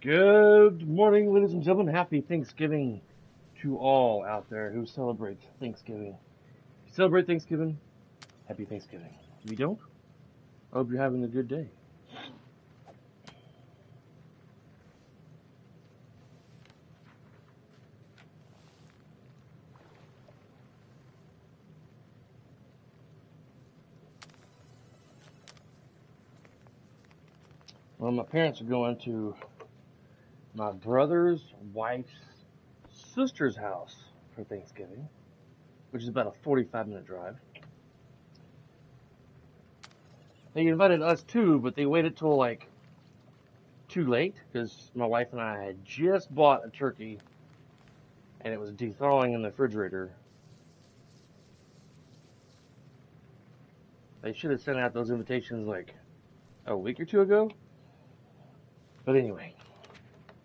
Good morning, ladies and gentlemen. Happy Thanksgiving to all out there who celebrate Thanksgiving. If you celebrate Thanksgiving, happy Thanksgiving. If you don't, I hope you're having a good day. Well, my parents are going to my brother's wife's sister's house for Thanksgiving, which is about a 45-minute drive. They invited us too, but they waited till like too late because my wife and I had just bought a turkey and it was thawing in the refrigerator. They should have sent out those invitations like a week or two ago. But anyway,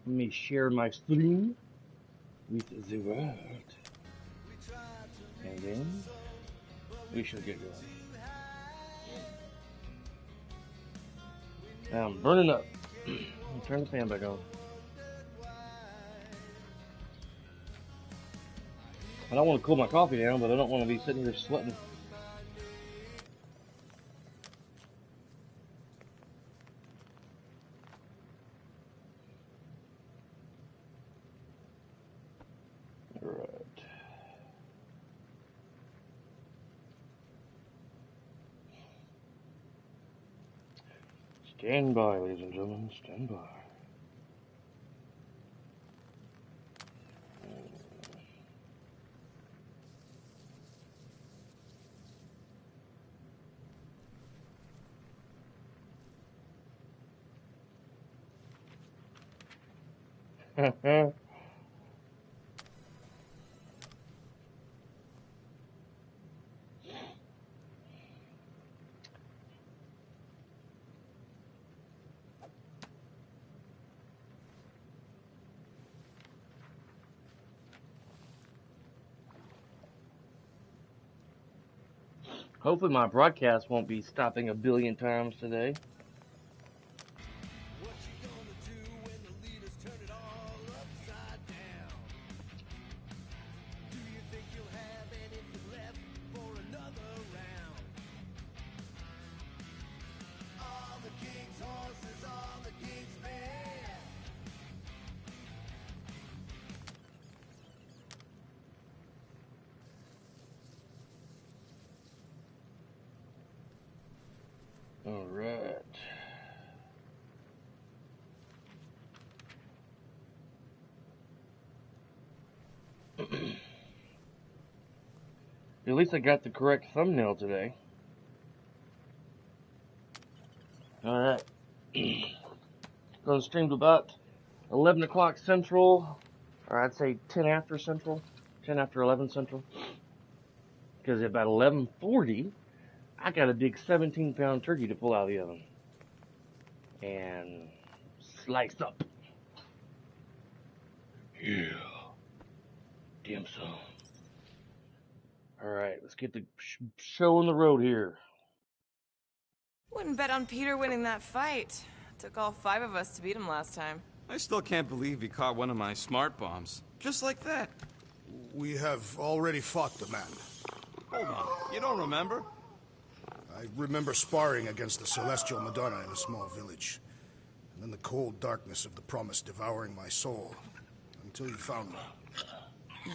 let me share my screen with the world. And then we should get going. Now I'm burning up. Turn the fan back on. I don't want to cool my coffee down, but I don't want to be sitting here sweating. Alright. Stand by, ladies and gentlemen. Stand by. Hopefully my broadcast won't be stopping a billion times today. Alright. At least I got the correct thumbnail today. Alright. Gonna stream to about 11 o'clock Central, or I'd say 10 after Central, 10 after 11 Central. Because at about 11:40, I got a big 17-pound turkey to pull out of the oven. And slice up. Yeah. Damn son. Alright, let's get the show on the road here. Wouldn't bet on Peter winning that fight. Took all 5 of us to beat him last time. I still can't believe he caught one of my smart bombs. Just like that. We have already fought the man. Hold on, you don't remember? I remember sparring against the Celestial Madonna in a small village. And then the cold darkness of the Promise devouring my soul. Until you found me.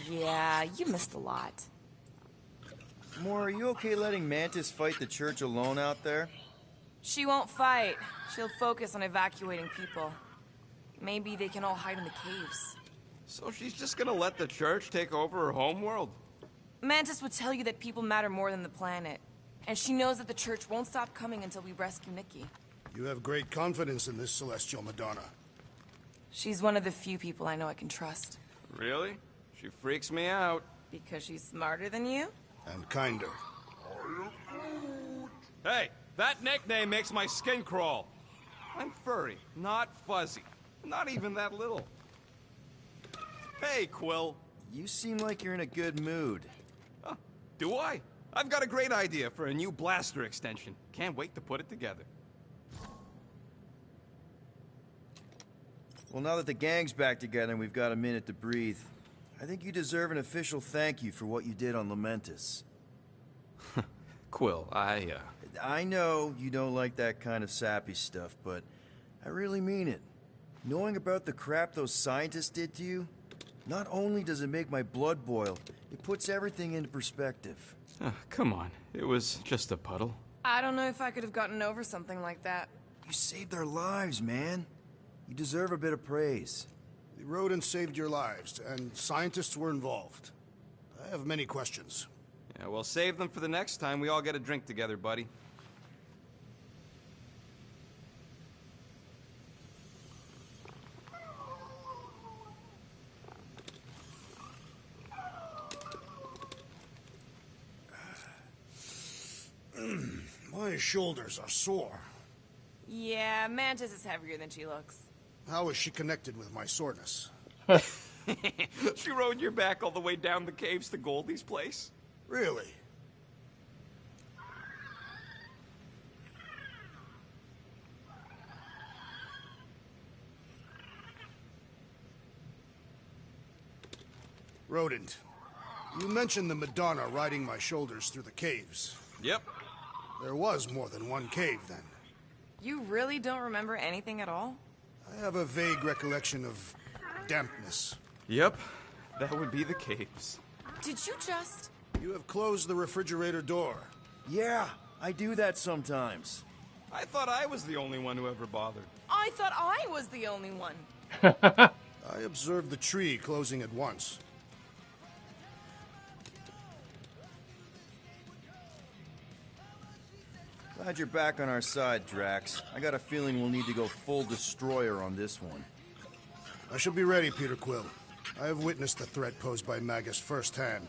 Yeah, you missed a lot. Moore, are you okay letting Mantis fight the church alone out there? She won't fight. She'll focus on evacuating people. Maybe they can all hide in the caves. So she's just gonna let the church take over her homeworld? Mantis would tell you that people matter more than the planet. And she knows that the church won't stop coming until we rescue Nikki. You have great confidence in this Celestial Madonna. She's one of the few people I know I can trust. Really? She freaks me out. Because she's smarter than you? And kinder. Hey, that nickname makes my skin crawl. I'm furry, not fuzzy. Not even that little. Hey, Quill. You seem like you're in a good mood. Do I? I've got a great idea for a new blaster extension. Can't wait to put it together. Well, now that the gang's back together and we've got a minute to breathe, I think you deserve an official thank you for what you did on Lamentis. Quill, I know you don't like that kind of sappy stuff, but I really mean it. Knowing about the crap those scientists did to you, not only does it make my blood boil, it puts everything into perspective. come on. It was just a puddle. I don't know if I could have gotten over something like that. You saved their lives, man. You deserve a bit of praise. The rodents saved your lives, and scientists were involved. I have many questions. Yeah, well, save them for the next time we all get a drink together, buddy. My shoulders are sore. Yeah, Mantis is heavier than she looks. How is she connected with my soreness? She rode your back all the way down the caves to Goldie's place? Really? Rodent, you mentioned the Madonna riding my shoulders through the caves. Yep. There was more than one cave, then. You really don't remember anything at all? I have a vague recollection of dampness. Yep. That would be the caves. Did you just... You have closed the refrigerator door. Yeah, I do that sometimes. I thought I was the only one who ever bothered. I thought I was the only one. I observed the tree closing at once. Glad you're back on our side, Drax. I got a feeling we'll need to go full destroyer on this one. I shall be ready, Peter Quill. I have witnessed the threat posed by Magus firsthand.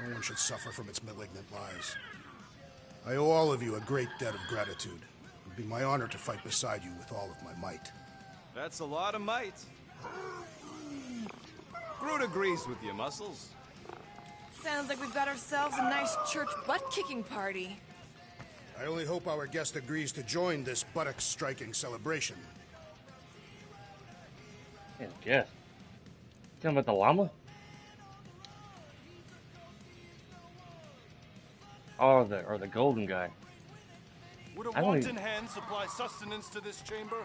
No one should suffer from its malignant lies. I owe all of you a great debt of gratitude. It would be my honor to fight beside you with all of my might. That's a lot of might. Groot agrees with you, Muscles. Sounds like we've got ourselves a nice church butt-kicking party. I only hope our guest agrees to join this buttock-striking celebration. Yeah, guess. Tell him about the llama? Or the golden guy. Would a I don't wanton even- hand supply sustenance to this chamber?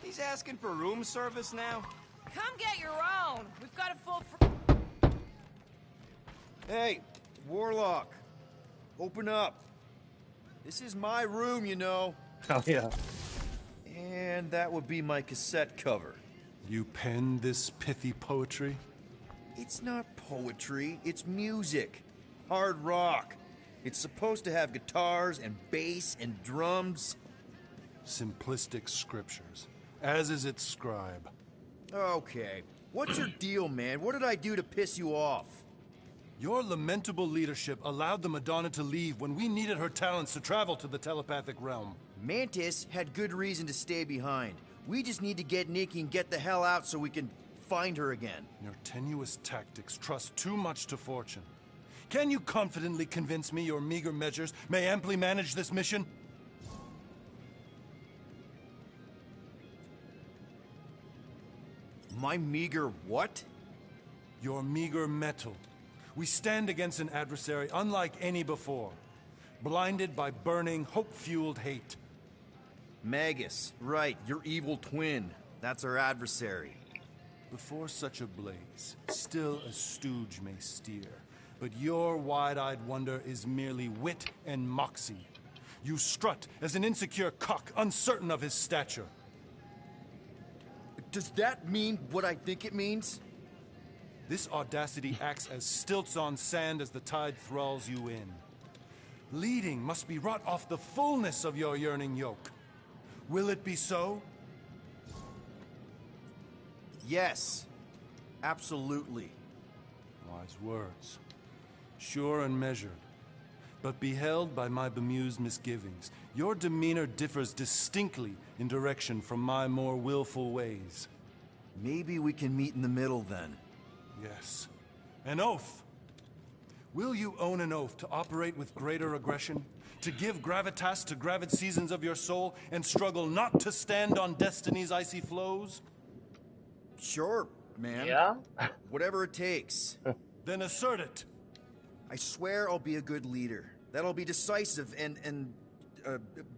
He's asking for room service now? Come get your own. We've got a full... Hey, Warlock. Open up. This is my room, you know. Oh, yeah. And that would be my cassette cover. You penned this pithy poetry? It's not poetry, it's music. Hard rock. It's supposed to have guitars and bass and drums. Simplistic scriptures, as is its scribe. Okay. What's your deal, man? What did I do to piss you off? Your lamentable leadership allowed the Madonna to leave when we needed her talents to travel to the telepathic realm. Mantis had good reason to stay behind. We just need to get Nikki and get the hell out so we can find her again. Your tenuous tactics trust too much to fortune. Can you confidently convince me your meager measures may amply manage this mission? My meager what? Your meager metal. We stand against an adversary unlike any before, blinded by burning, hope-fueled hate. Magus, right, your evil twin. That's our adversary. Before such a blaze, still a stooge may steer, but your wide-eyed wonder is merely wit and moxie. You strut as an insecure cock, uncertain of his stature. Does that mean what I think it means? This audacity acts as stilts on sand as the tide thralls you in. Leading must be wrought off the fullness of your yearning yoke. Will it be so? Yes. Absolutely. Wise words. Sure and measured. But beheld by my bemused misgivings, your demeanor differs distinctly in direction from my more willful ways. Maybe we can meet in the middle then. Yes. An oath. Will you own an oath to operate with greater aggression? To give gravitas to gravid seasons of your soul and struggle not to stand on destiny's icy flows? Sure, man. Yeah? Whatever it takes. Then assert it. I swear I'll be a good leader. That I'll be decisive and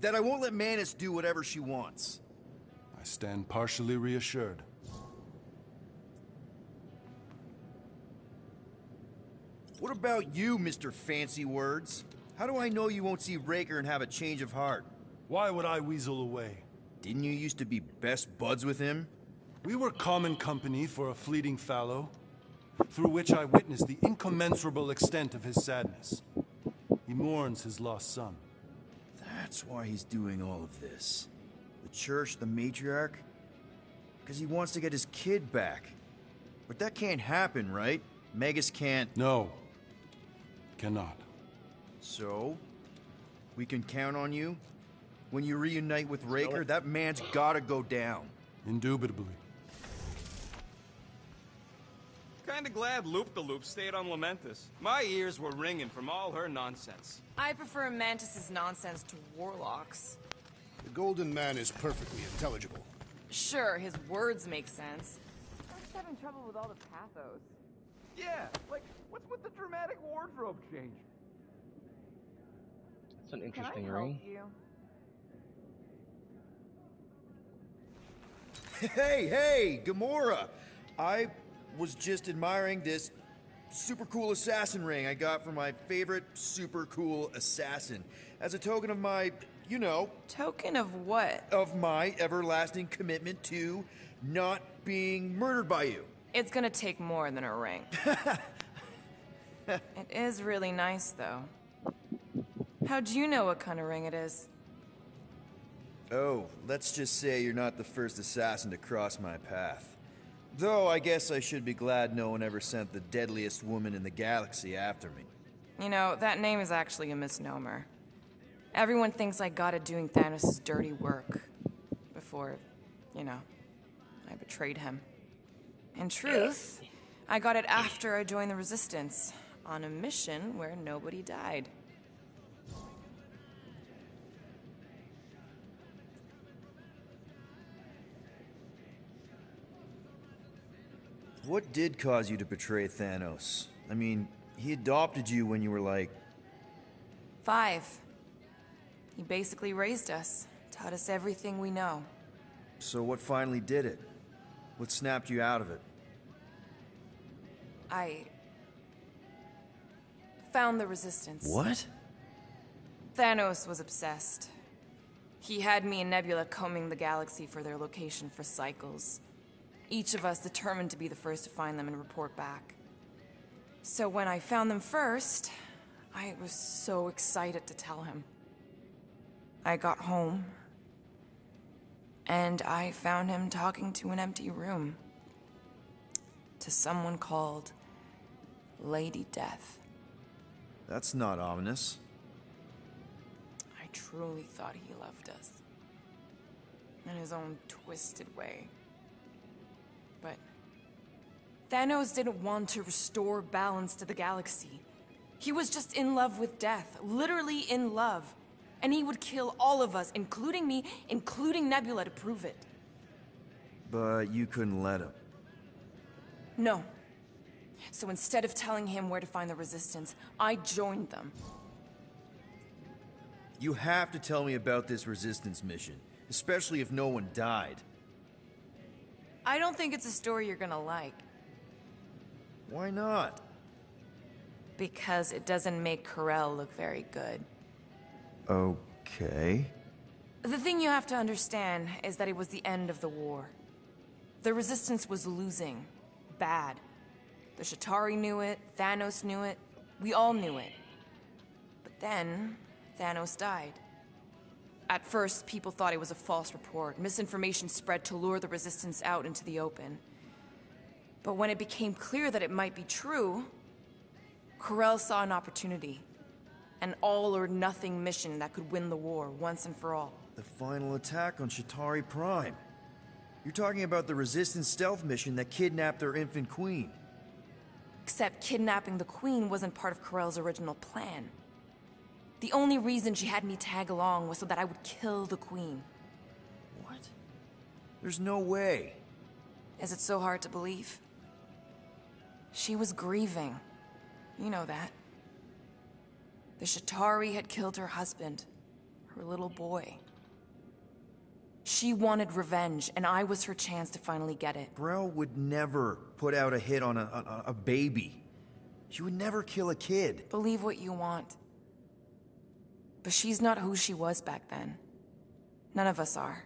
that I won't let Manus do whatever she wants. I stand partially reassured. What about you, Mr. Fancy Words? How do I know you won't see Raker and have a change of heart? Why would I weasel away? Didn't you used to be best buds with him? We were common company for a fleeting fallow, through which I witnessed the incommensurable extent of his sadness. He mourns his lost son. That's why he's doing all of this. The church, the matriarch? Because he wants to get his kid back. But that can't happen, right? Magus can't... No. Cannot. So? We can count on you? When you reunite with Raker, that man's gotta go down. Indubitably. Kinda glad Loop-the-Loop stayed on Lamentus. My ears were ringing from all her nonsense. I prefer Mantis's nonsense to Warlock's. The Golden Man is perfectly intelligible. Sure, his words make sense. I'm just having trouble with all the pathos. Yeah, like, what's with the dramatic wardrobe change? It's an Can I interesting help ring. you? Hey, Gamora! I was just admiring this super cool assassin ring I got from my favorite super cool assassin. As a token of my, you know, Token of what? of my everlasting commitment to not being murdered by you. It's gonna take more than a ring. It is really nice, though. How'd you know what kind of ring it is? Oh, let's just say you're not the first assassin to cross my path. Though I guess I should be glad no one ever sent the deadliest woman in the galaxy after me. You know, that name is actually a misnomer. Everyone thinks I got it doing Thanos' dirty work. Before, you know, I betrayed him. In truth, I got it after I joined the Resistance, on a mission where nobody died. What did cause you to betray Thanos? I mean, he adopted you when you were like... 5. He basically raised us, taught us everything we know. So what finally did it? What snapped you out of it? I found the Resistance. What? Thanos was obsessed. He had me and Nebula combing the galaxy for their location for cycles. Each of us determined to be the first to find them and report back. So when I found them first, I was so excited to tell him. I got home, and I found him talking to an empty room. To someone called Lady Death. That's not ominous. I truly thought he loved us. In his own twisted way. But Thanos didn't want to restore balance to the galaxy. He was just in love with death, literally in love. And he would kill all of us, including me, including Nebula, to prove it. But you couldn't let him. No. So instead of telling him where to find the Resistance, I joined them. You have to tell me about this Resistance mission, especially if no one died. I don't think it's a story you're gonna like. Why not? Because it doesn't make Karel look very good. Okay. The thing you have to understand is that it was the end of the war. The Resistance was losing. Bad. The Chitauri knew it, Thanos knew it, we all knew it. But then, Thanos died. At first, people thought it was a false report. Misinformation spread to lure the Resistance out into the open. But when it became clear that it might be true, Karel saw an opportunity. An all-or-nothing mission that could win the war once and for all. The final attack on Chitauri Prime. You're talking about the Resistance stealth mission that kidnapped their infant queen. Except kidnapping the Queen wasn't part of Karel's original plan. The only reason she had me tag along was so that I would kill the Queen. What? There's no way. Is it so hard to believe? She was grieving. You know that. The Shatari had killed her husband, her little boy. She wanted revenge, and I was her chance to finally get it. Brel would never put out a hit on a baby. She would never kill a kid. Believe what you want. But she's not who she was back then. None of us are.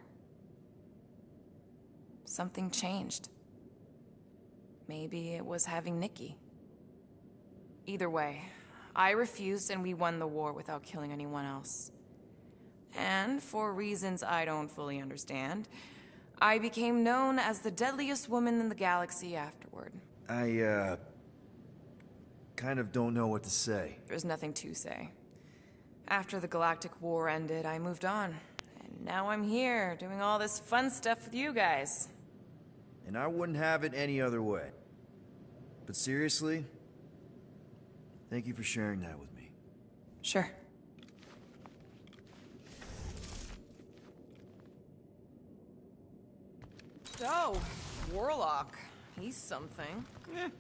Something changed. Maybe it was having Nikki. Either way, I refused and we won the war without killing anyone else. And for reasons I don't fully understand, I became known as the deadliest woman in the galaxy afterward. I, kind of don't know what to say. There's nothing to say. After the Galactic War ended, I moved on. And now I'm here, doing all this fun stuff with you guys. And I wouldn't have it any other way. But seriously, thank you for sharing that with me. Sure. So, Warlock. He's something.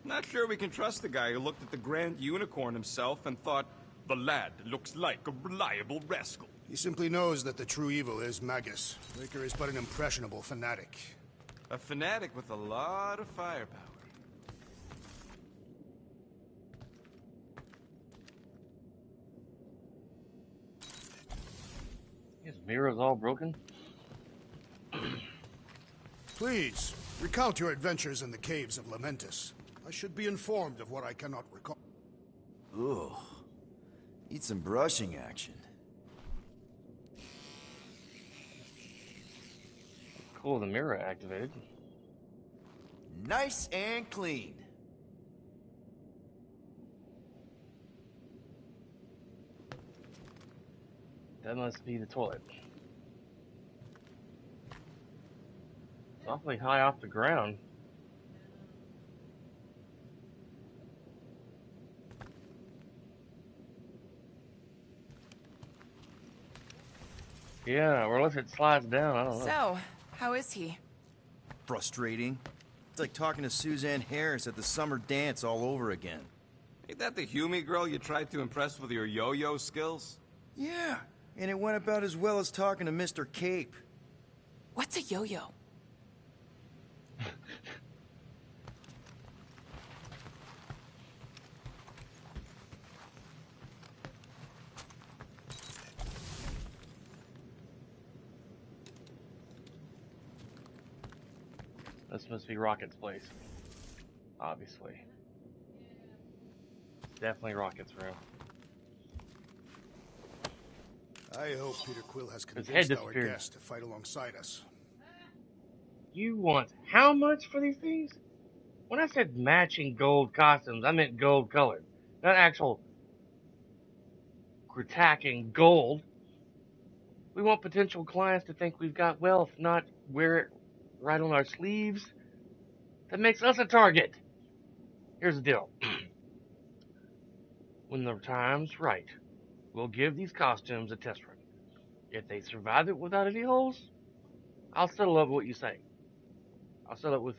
Not sure we can trust the guy who looked at the Grand Unicorn himself and thought, the lad looks like a reliable rascal. He simply knows that the true evil is Magus. Raker is but an impressionable fanatic. A fanatic with a lot of firepower. His mirror's all broken. Please, recount your adventures in the caves of Lamentis. I should be informed of what I cannot recall. Ugh. Need some brushing action. Cool, the mirror activated. Nice and clean. That must be the toilet. It's awfully high off the ground. Yeah, or unless it slides down, I don't know. So, how is he? Frustrating. It's like talking to Suzanne Harris at the summer dance all over again. Ain't that the Hume girl you tried to impress with your yo-yo skills? Yeah, and it went about as well as talking to Mr. Cape. What's a yo-yo? This must be Rocket's place. Obviously. It's definitely Rocket's room. I hope Peter Quill has His convinced head our disappeared. guest to fight alongside us. You want how much for these things? When I said matching gold costumes, I meant gold colored. Not actual attacking gold. We want potential clients to think we've got wealth, not wear it right on our sleeves. That makes us a target. Here's the deal. When the time's right, we'll give these costumes a test run. If they survive it without any holes, I'll settle up what you say. I'll settle it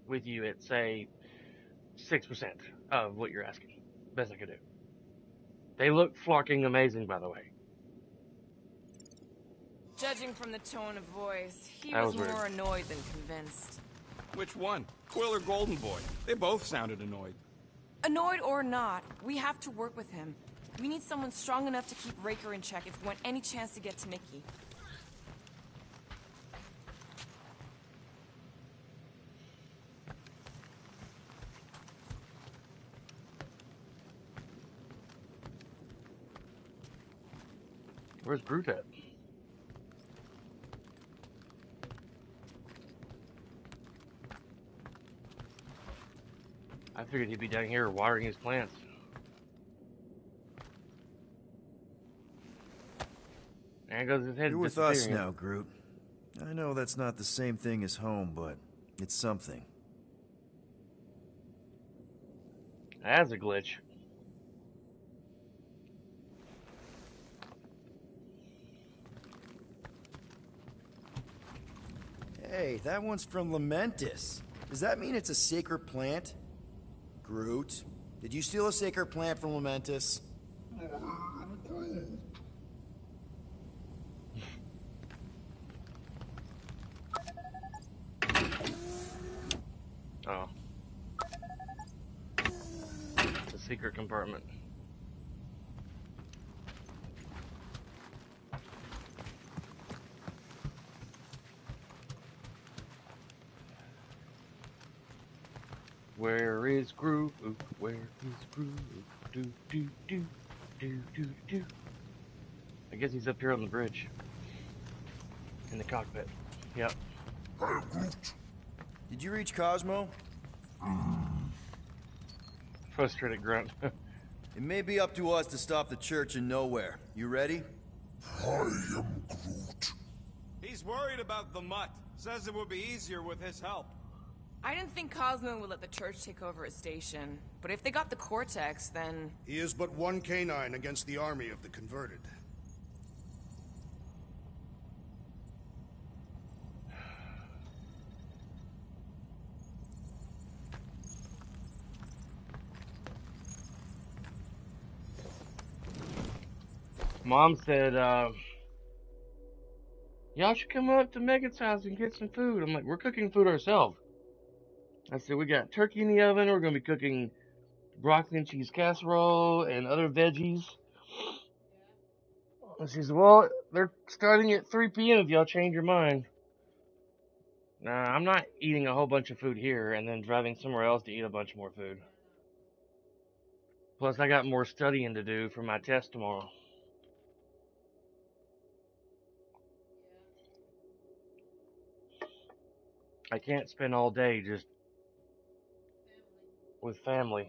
with you at, say, 6% of what you're asking. Best I could do. They look fucking amazing, by the way. Judging from the tone of voice, he That was was more weird. annoyed than convinced. Which one? Quill or Golden Boy? They both sounded annoyed. Annoyed or not, we have to work with him. We need someone strong enough to keep Raker in check if we want any chance to get to Nikki. Where's Brute at? I figured he'd be down here watering his plants. There goes his head. You're with us disappearing. now, Groot. I know that's not the same thing as home, but it's something. That's a glitch. Hey, that one's from Lamentis. Does that mean it's a sacred plant? Groot, did you steal a sacred plant from Lamentus? Oh. The secret compartment. Where is Groot? Where is Groot? Do do do do do do. I guess he's up here on the bridge. In the cockpit. Yep. Did you reach Cosmo? Frustrated grunt. It may be up to us to stop the Church in Nowhere. You ready? I am Groot. He's worried about the mutt. Says it would be easier with his help. I didn't think Cosmo would let the Church take over a station. But if they got the Cortex, then... He is but one canine against the army of the converted. Mom said, y'all should come up to Megan's house and get some food. I'm like, we're cooking food ourselves. I said, we got turkey in the oven. We're going to be cooking broccoli and cheese casserole and other veggies. And she said, well, they're starting at 3 p.m. if y'all change your mind. Nah, I'm not eating a whole bunch of food here and then driving somewhere else to eat a bunch more food. Plus, I got more studying to do for my test tomorrow. I can't spend all day just with family.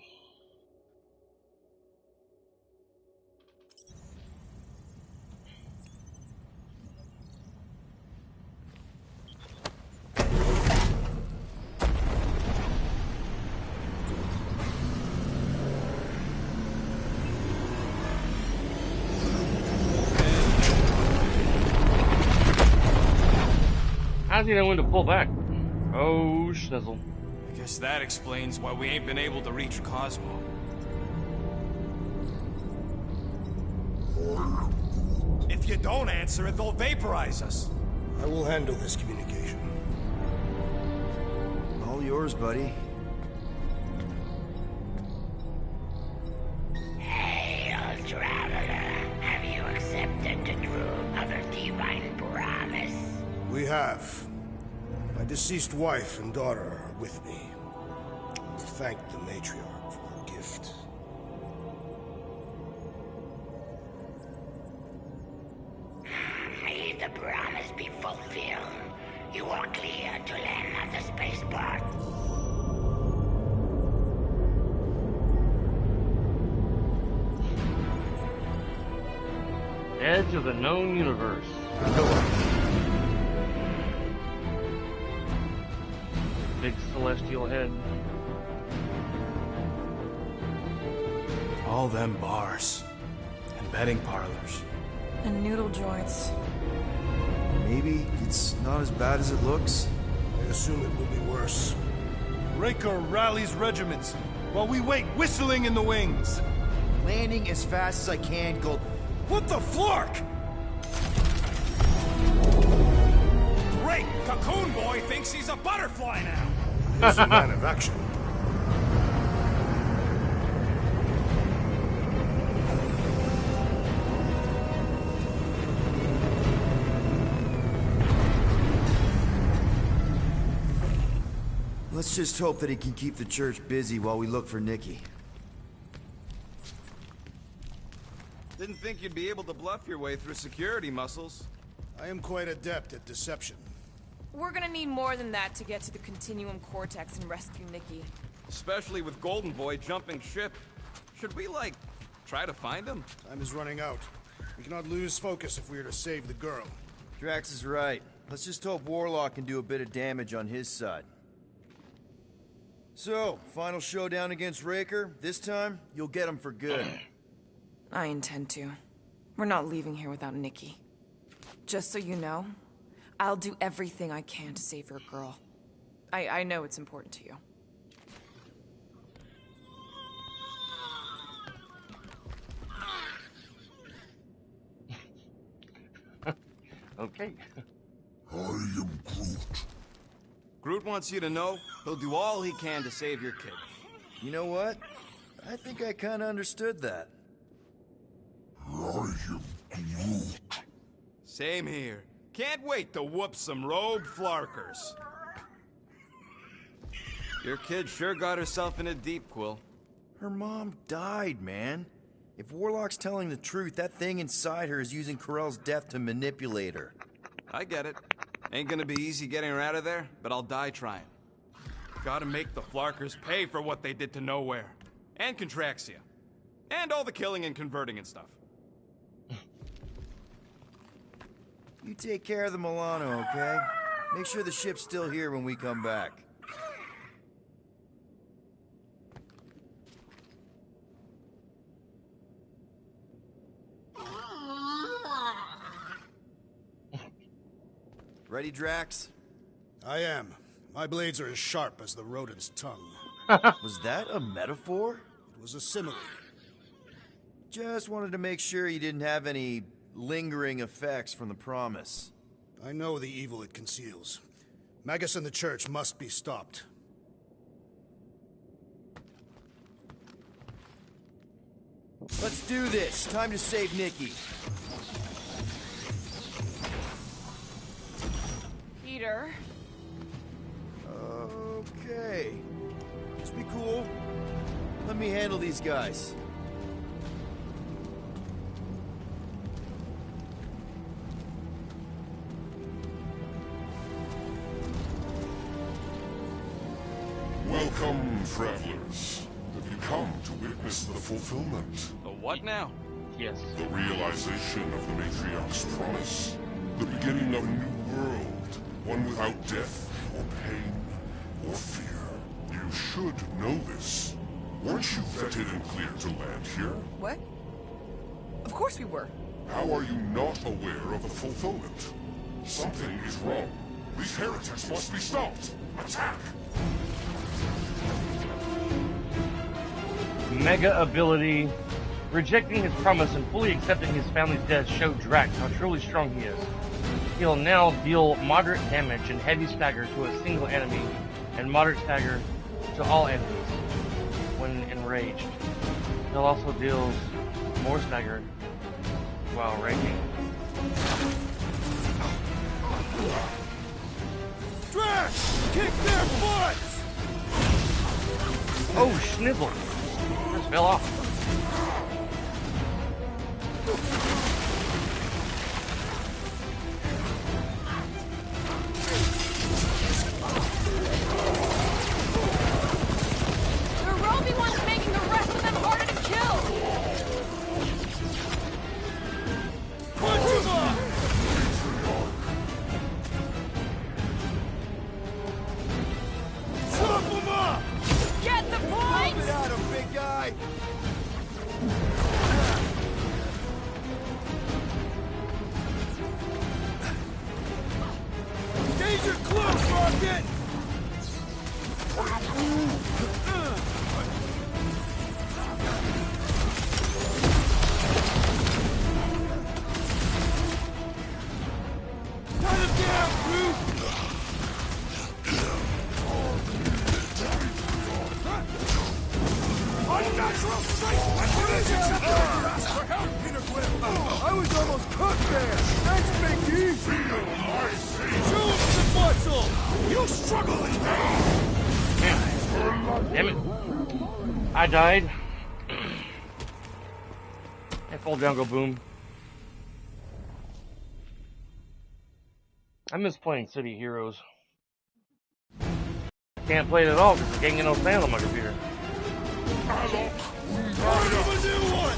How's he know when to pull back? Oh, schnizzle. I guess that explains why we ain't been able to reach Cosmo. If you don't answer it, they'll vaporize us. I will handle this communication. All yours, buddy. Hail, traveler. Have you accepted the true of a divine promise? We have. My deceased wife and daughter are with me. To thank the matriarch for her gift. May the promise be fulfilled. You are clear to land on the spaceport. Edge of the known universe. Big celestial head. All them bars and betting parlors. And noodle joints. Maybe it's not as bad as it looks. I assume it will be worse. Raker rallies regiments while we wait whistling in the wings. Landing as fast as I can, Gold. What the flark? Great! Cocoon Boy thinks he's a butterfly now! He's a man of action. Let's just hope that he can keep the Church busy while we look for Nikki. Didn't think you'd be able to bluff your way through security muscles. I am quite adept at deception. We're gonna need more than that to get to the Continuum Cortex and rescue Nikki. Especially with Golden Boy jumping ship. Should we, like, try to find him? Time is running out. We cannot lose focus if we are to save the girl. Drax is right. Let's just hope Warlock can do a bit of damage on his side. So, final showdown against Raker. This time, you'll get him for good. I intend to. We're not leaving here without Nikki. Just so you know, I'll do everything I can to save your girl. I know it's important to you. Okay. I am Groot. Groot wants you to know he'll do all he can to save your kid. You know what? I think I kind of understood that. I am Groot. Same here. Can't wait to whoop some rogue flarkers. Your kid sure got herself in a deep, Quill. Her mom died, man. If Warlock's telling the truth, that thing inside her is using Corell's death to manipulate her. I get it. Ain't gonna be easy getting her out of there, but I'll die trying. Gotta make the Flarkers pay for what they did to Nowhere. And Contraxia. And all the killing and converting and stuff. You take care of the Milano, okay? Make sure the ship's still here when we come back. Ready, Drax? I am. My blades are as sharp as the rodent's tongue. Was that a metaphor? It was a simile. Just wanted to make sure you didn't have any lingering effects from the promise. I know the evil it conceals. Magus and the Church must be stopped. Let's do this. Time to save Nikki. Peter. Okay. Just be cool. Let me handle these guys. Welcome, travelers. Have you come to witness the fulfillment? The what now? Yes. The realization of the Matriarch's promise? The beginning of a new world, one without death, or pain, or fear. You should know this. Weren't you vetted and cleared to land here? What? Of course we were. How are you not aware of the fulfillment? Something is wrong. These heretics must be stopped. Attack! Mega ability. Rejecting his promise and fully accepting his family's death showed Drax how truly strong he is. He'll now deal moderate damage and heavy stagger to a single enemy, and moderate stagger to all enemies when enraged. He'll also deal more stagger while raging. Drax! Kick their butts! Oh, Schnizzle! Just fell off. The Roby one's making the rest of them harder to kill! Punch him up! Chop him up! Get the point! Get out of big guy! Danger close, Rocket! Cut him down, Groot! Unnatural strength! What is it? Ask for help, Peter Quill! I was almost cooked there! Thanks, Big D! Show him some muscle! You struggle in vain! Damn it. I died. I fall down, go boom. I miss playing City Heroes. Can't play it at all because I can't get no sound on my computer. Find him a new one!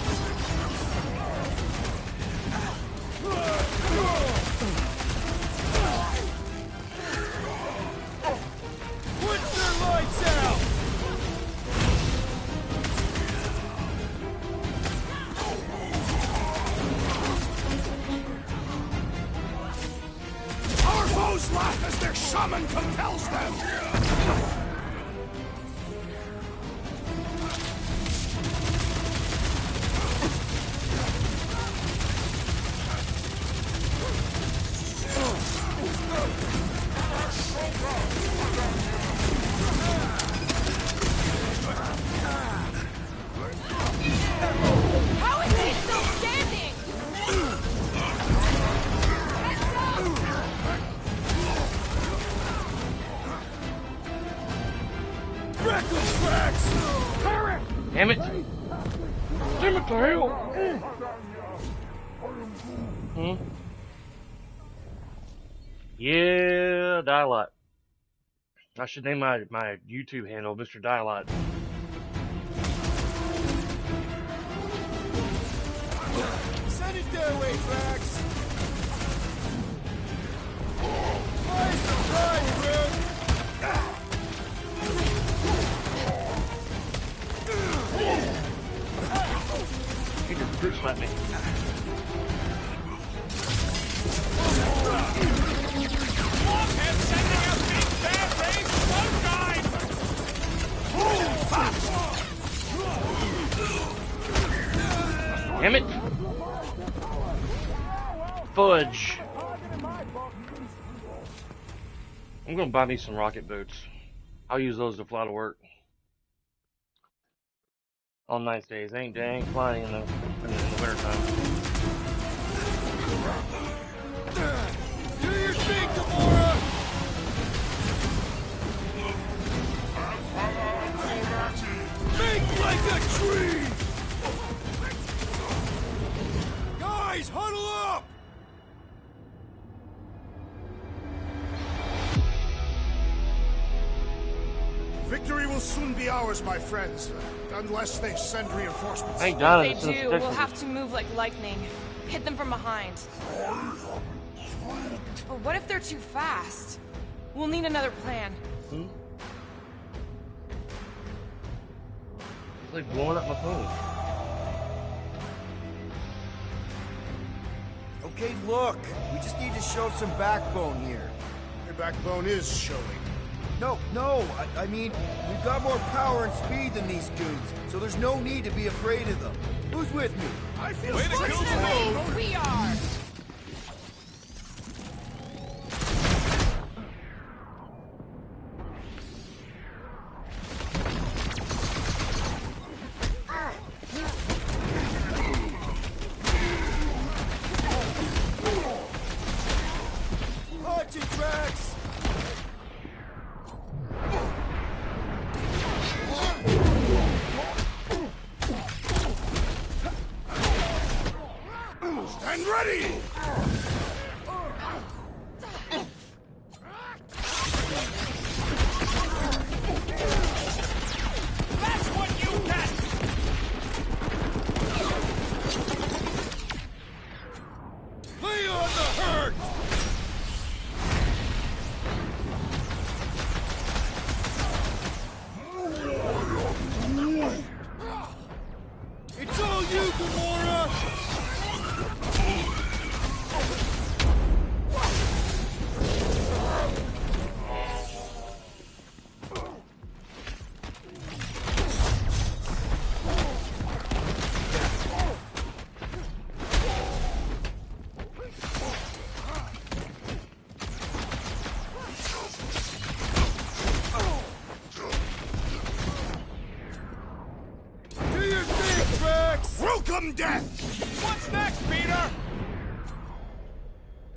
Put their lights out! Our foes Heroes laugh as their shaman compels them! How is he still standing? Damn it! Damn it to hell! Yeah, Dialot. I should name my YouTube handle Mr. Dialot. Send it their way, Drax! Nice try, Groot! He just fruit slapped me. Blockhead sending out big bad rays! One guy! Damn it! Fudge. I'm gonna buy me some rocket boots. I'll use those to fly to work. On nice days. Ain't dang flying in the wintertime. Do your thing, Gamora! Make like a tree! Guys, huddle up! Victory will soon be ours, my friends. Unless they send reinforcements. I ain't done If it they since do, we'll Texas. have to move like lightning. Hit them from behind. But what if they're too fast? We'll need another plan. It's like blowing up my phone. Okay, look. We just need to show some backbone here. Your backbone is showing. No, I mean, we've got more power and speed than these goons, so there's no need to be afraid of them. Who's with me? I feel Way to kill Fortunately, we are! Punch it, Drax! Stand ready! That's what you get! Lay on the hurt! It's all you, Gamora! Do your thing, Drax! Welcome, death! What's next, Peter?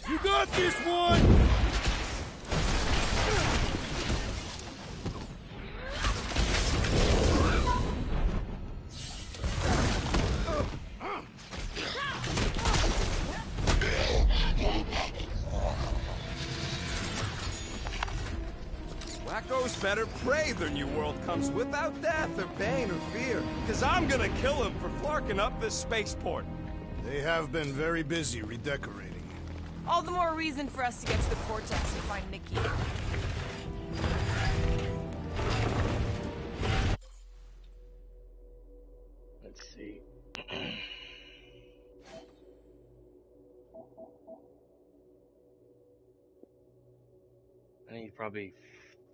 You got this one! Wackos better pray their new world comes without death or pain or fear, cause I'm gonna kill him for flarking up this spaceport. They have been very busy redecorating. All the more reason for us to get to the Cortex and find Nikki. Let's see. I need probably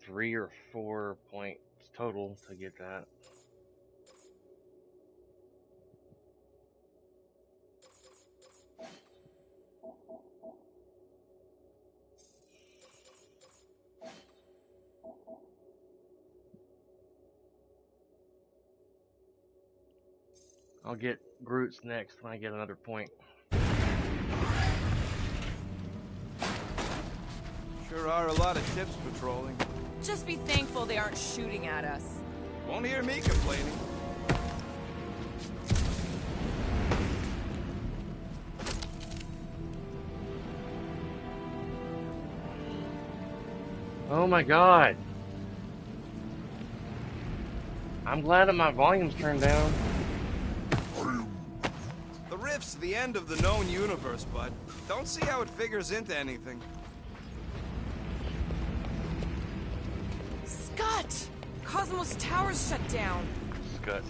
3 or 4 points total to get that. I'll get Groot's next when I get another point. Sure are a lot of ships patrolling. Just be thankful they aren't shooting at us. Won't hear me complaining. Oh my god. I'm glad that my volume's turned down. The rift's the end of the known universe, bud. Don't see how it figures into anything. Scott! Cosmos Tower's shut down. Scott.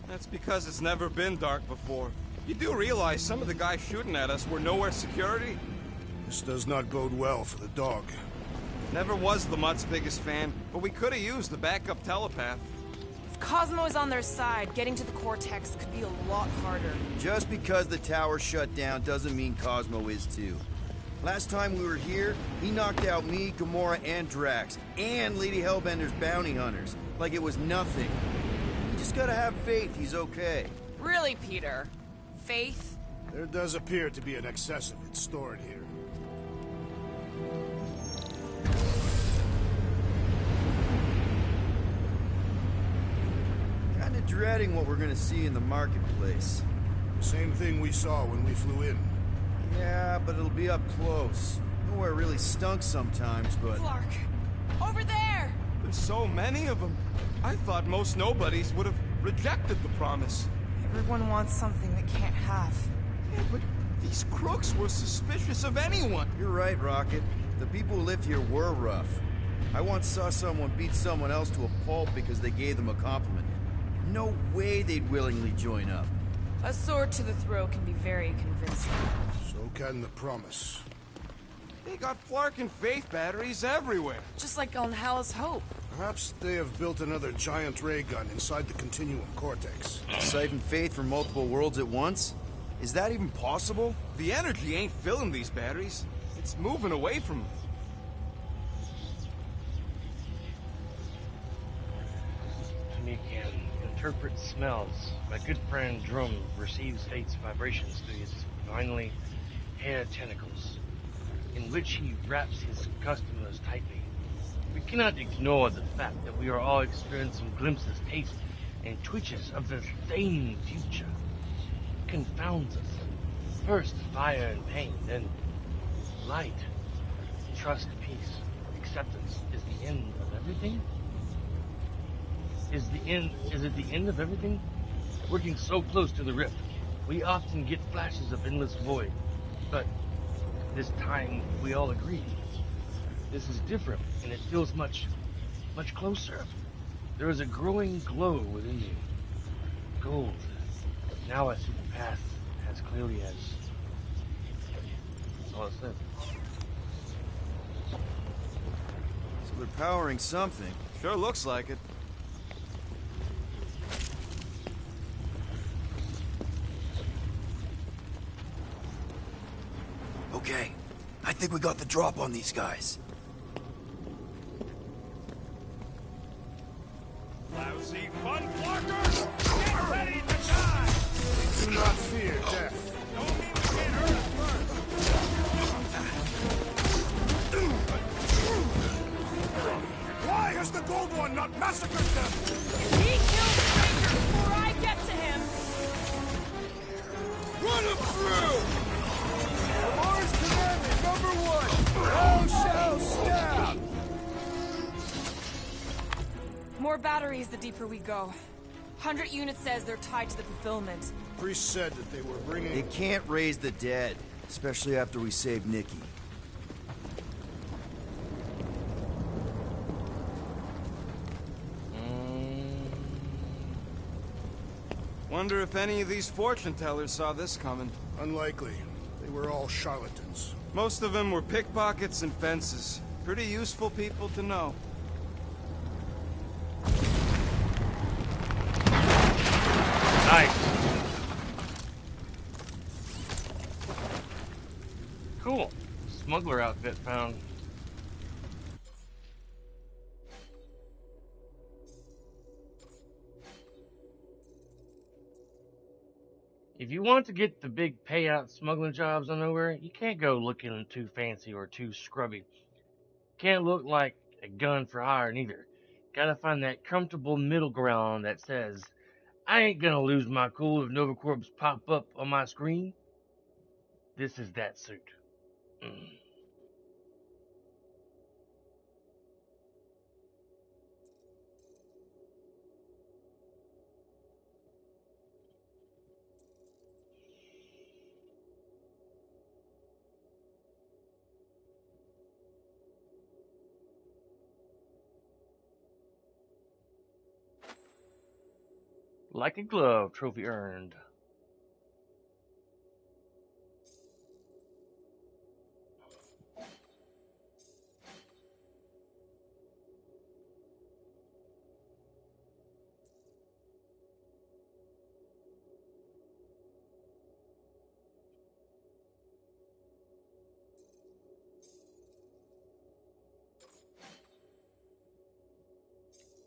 That's because it's never been dark before. You do realize some of the guys shooting at us were nowhere security? This does not bode well for the dog. Never was the Mutt's biggest fan, but we could have used the backup telepath. If Cosmo is on their side, getting to the Cortex could be a lot harder. Just because the tower shut down doesn't mean Cosmo is too. Last time we were here, he knocked out me, Gamora, and Drax, and Lady Hellbender's bounty hunters, like it was nothing. You just gotta have faith he's okay. Really, Peter? Faith? There does appear to be an excess of it stored here. Kinda dreading what we're gonna see in the marketplace. Same thing we saw when we flew in. Yeah, but it'll be up close. Nowhere really stunk sometimes, but... Flark! Over there! There's so many of them. I thought most nobodies would have rejected the promise. Everyone wants something they can't have. Yeah, but these crooks were suspicious of anyone. You're right, Rocket. The people who lived here were rough. I once saw someone beat someone else to a pulp because they gave them a compliment. No way they'd willingly join up. A sword to the throat can be very convincing. So can the promise. They got Flark and Faith batteries everywhere. Just like on Hal's Hope. Perhaps they have built another giant ray gun inside the Continuum Cortex. Siphon Faith from multiple worlds at once? Is that even possible? The energy ain't filling these batteries. It's moving away from them. Me can interpret smells. My good friend Drum receives Fate's vibrations through his divinely hair tentacles, in which he wraps his customers tightly. We cannot ignore the fact that we are all experiencing glimpses, tastes, and twitches of the same future. It confounds us. First fire and pain, then light, trust, peace, acceptance. Is the end of everything? Is it the end of everything? Working so close to the rift, we often get flashes of endless void. But this time, we all agree. This is different, and it feels much closer. There is a growing glow within you. Gold. Now I see the path as clearly as... That's all it said. So they're powering something. Sure looks like it. Okay, I think we got the drop on these guys. Lousy fun Flarkers! Get ready to die! Do not fear death. Don't mean to get hurt first! Why has the Gold One not massacred them? He killed Stranger before I get to him! Run him through! Mars Commander #1! Thou shalt stab! More batteries the deeper we go. 100 units says they're tied to the fulfillment. Priest said that they were bringing... It can't raise the dead, especially after we save Nikki. Wonder if any of these fortune tellers saw this coming. Unlikely. They were all charlatans. Most of them were pickpockets and fences. Pretty useful people to know. Nice. Cool. Smuggler outfit found. If you want to get the big payout smuggling jobs on nowhere, you can't go looking too fancy or too scrubby. Can't look like a gun for hire neither. Gotta find that comfortable middle ground that says, I ain't gonna lose my cool if Nova Corps pop up on my screen. This is that suit. Like a glove, trophy earned.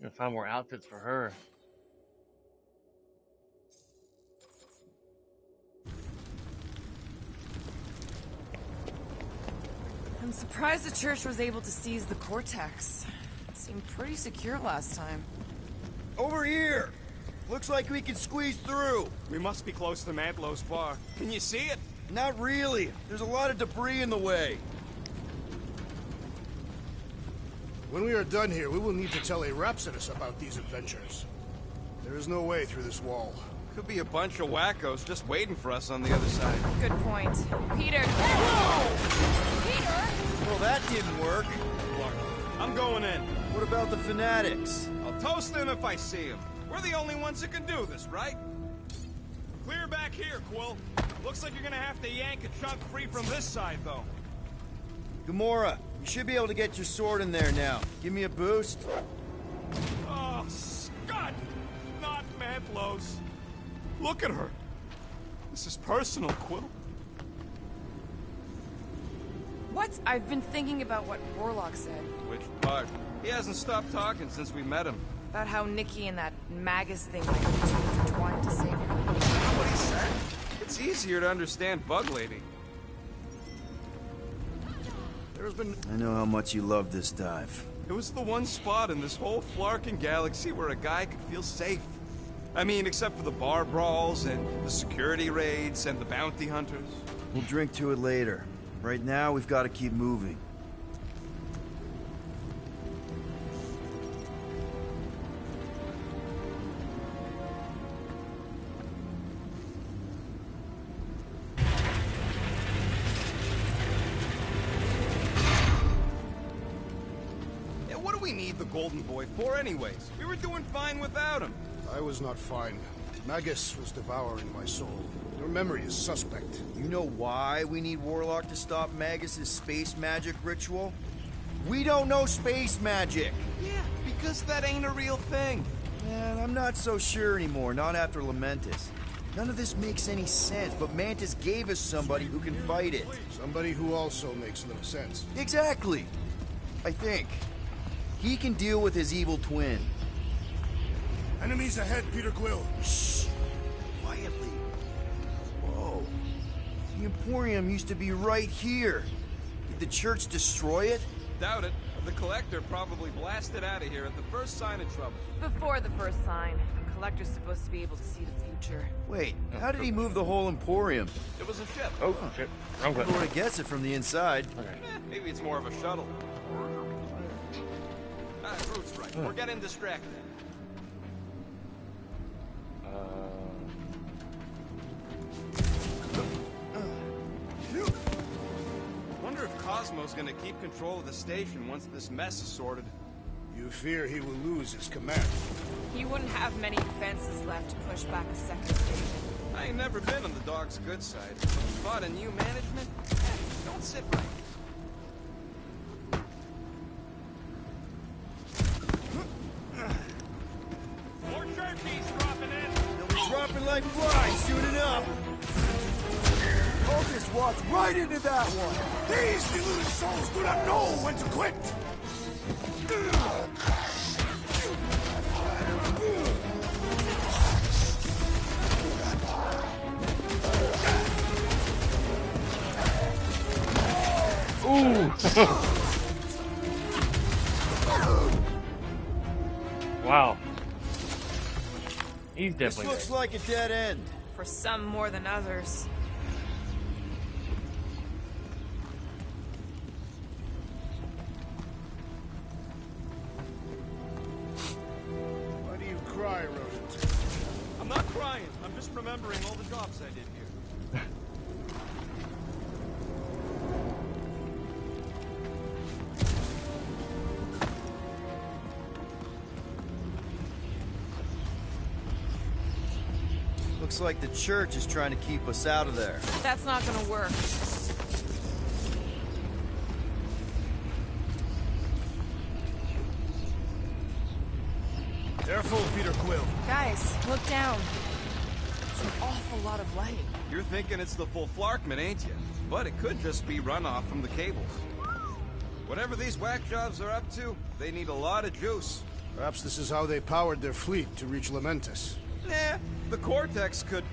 Gonna find more outfits for her. I'm surprised the church was able to seize the Cortex. It seemed pretty secure last time. Over here! Looks like we can squeeze through. We must be close to Mantlow's bar. Can you see it? Not really. There's a lot of debris in the way. When we are done here, we will need to tell a Rhapsodus about these adventures. There is no way through this wall. Could be a bunch of wackos just waiting for us on the other side. Good point. Peter! Whoa! Peter! Well, that didn't work. Look, I'm going in. What about the fanatics? I'll toast them if I see them. We're the only ones that can do this, right? Clear back here, Quill. Looks like you're gonna have to yank a chunk free from this side, though. Gamora, you should be able to get your sword in there now. Give me a boost. Oh, Scud! Not Mantlow's. Look at her. This is personal, Quill. What? I've been thinking about what Warlock said. Which part? He hasn't stopped talking since we met him. About how Nikki and that Magus thing might be too intertwined to save her. What he said? It's easier to understand Bug Lady. There's been... I know how much you love this dive. It was the one spot in this whole Flarkin galaxy where a guy could feel safe. I mean, except for the bar brawls and the security raids and the bounty hunters. We'll drink to it later. Right now, we've got to keep moving. Yeah, what do we need the Golden Boy for anyways? We were doing fine without him. I was not fine. Magus was devouring my soul. Your memory is suspect. You know why we need Warlock to stop Magus's space magic ritual? We don't know space magic! Yeah, because that ain't a real thing. Man, I'm not so sure anymore, not after Lamentis. None of this makes any sense, but Mantis gave us somebody who can fight it. Somebody who also makes little sense. Exactly! I think. He can deal with his evil twin. Enemies ahead, Peter Quill. Shh! Quietly. Whoa. The Emporium used to be right here. Did the church destroy it? Doubt it. The Collector probably blasted out of here at the first sign of trouble. Before the first sign, the Collector's supposed to be able to see the future. Wait, how did he move the whole Emporium? It was a ship. Oh, shit. Wrong button. Everyone gets it from the inside. Okay. Maybe it's more of a shuttle. Groot's right. We're getting distracted. Wonder if Cosmo's gonna keep control of the station once this mess is sorted. You fear he will lose his command. He wouldn't have many defenses left to push back a second station. I ain't never been on the dog's good side. Fought a new management? Don't sit right. More turkeys dropping in. They'll be dropping like flies soon enough. Cultists walked right into that one. These deluded souls do not know when to quit. Ooh. Wow. He's This definitely looks dead. like a dead end. For some more than others. Why do you cry, Rodent? I'm not crying. I'm just remembering all the jobs I did here. Looks like the church is trying to keep us out of there. That's not gonna work. Careful, Peter Quill. Guys, look down. It's an awful lot of light. You're thinking it's the full Flarkman, ain't you? But it could just be runoff from the cables. Whatever these whack jobs are up to, they need a lot of juice. Perhaps this is how they powered their fleet to reach Lamentus. Nah, the Cortex could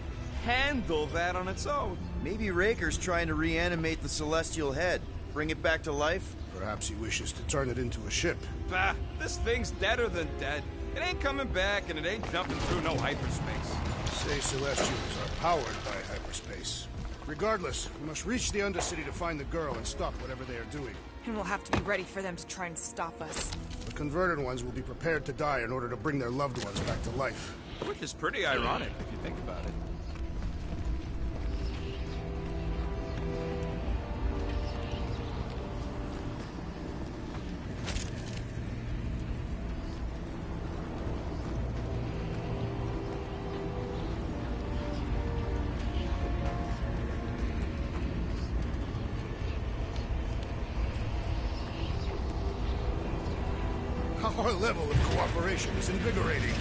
handle that on its own. Maybe Raker's trying to reanimate the Celestial Head. Bring it back to life? Perhaps he wishes to turn it into a ship. Bah, this thing's deader than dead. It ain't coming back, and it ain't jumping through no hyperspace. Say Celestials are powered by hyperspace. Regardless, we must reach the Undercity to find the girl and stop whatever they are doing. And we'll have to be ready for them to try and stop us. The converted ones will be prepared to die in order to bring their loved ones back to life. Which is pretty ironic, if you think about it. Our level of cooperation is invigorating.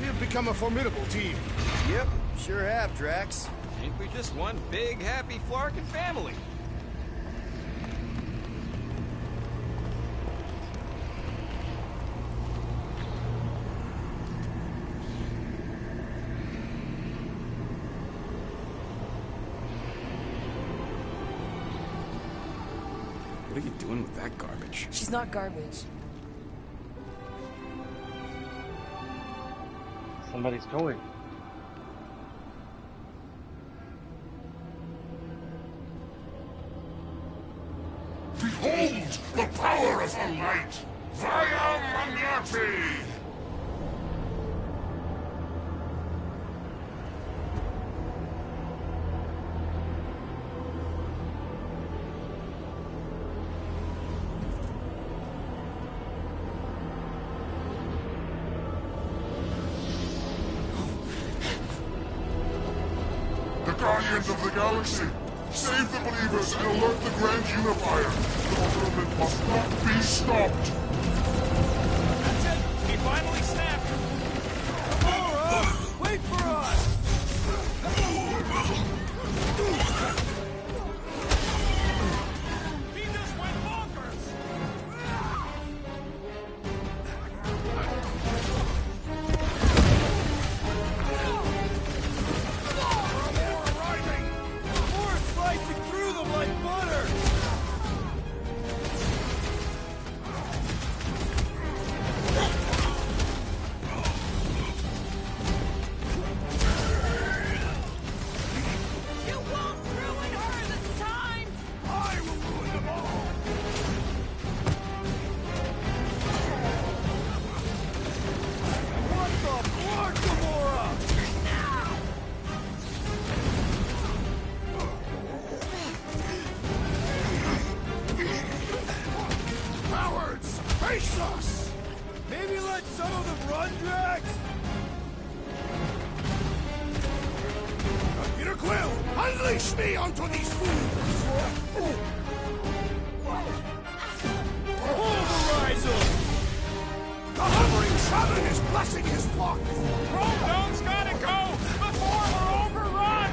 We have become a formidable team. Yep, sure have, Drax. Ain't we just one big, happy Flarkin family? What are you doing with that garbage? She's not garbage. Somebody's going. Behold the power of the light! Vaya Magnati! The Guardians of the Galaxy! Save the believers and alert the Grand Unifier! The movement must not be stopped! That's it! He finally snapped! Gamora! Wait for us! He just went bonkers! More slicing through them like butter! You won't ruin her this time! I will ruin them all! What the fuck, Gamora? Cowards! Face us! Maybe let some of them run, Drax? Peter Quill, unleash me onto these fools! blessing his flock! Rome's gotta go before we're overrun!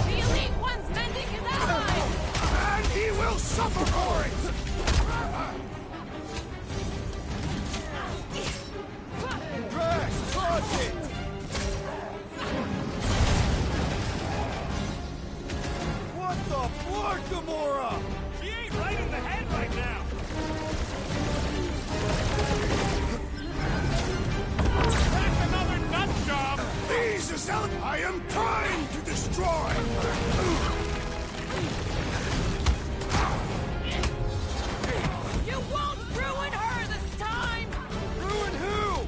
The Elite One's mending his allies! And he will suffer for it! Crash! Charge it! What the fuck, Gamora? She ain't right in the head right now! That's another nut job! Jesus, I am trying to destroy! You won't ruin her this time! Ruin who?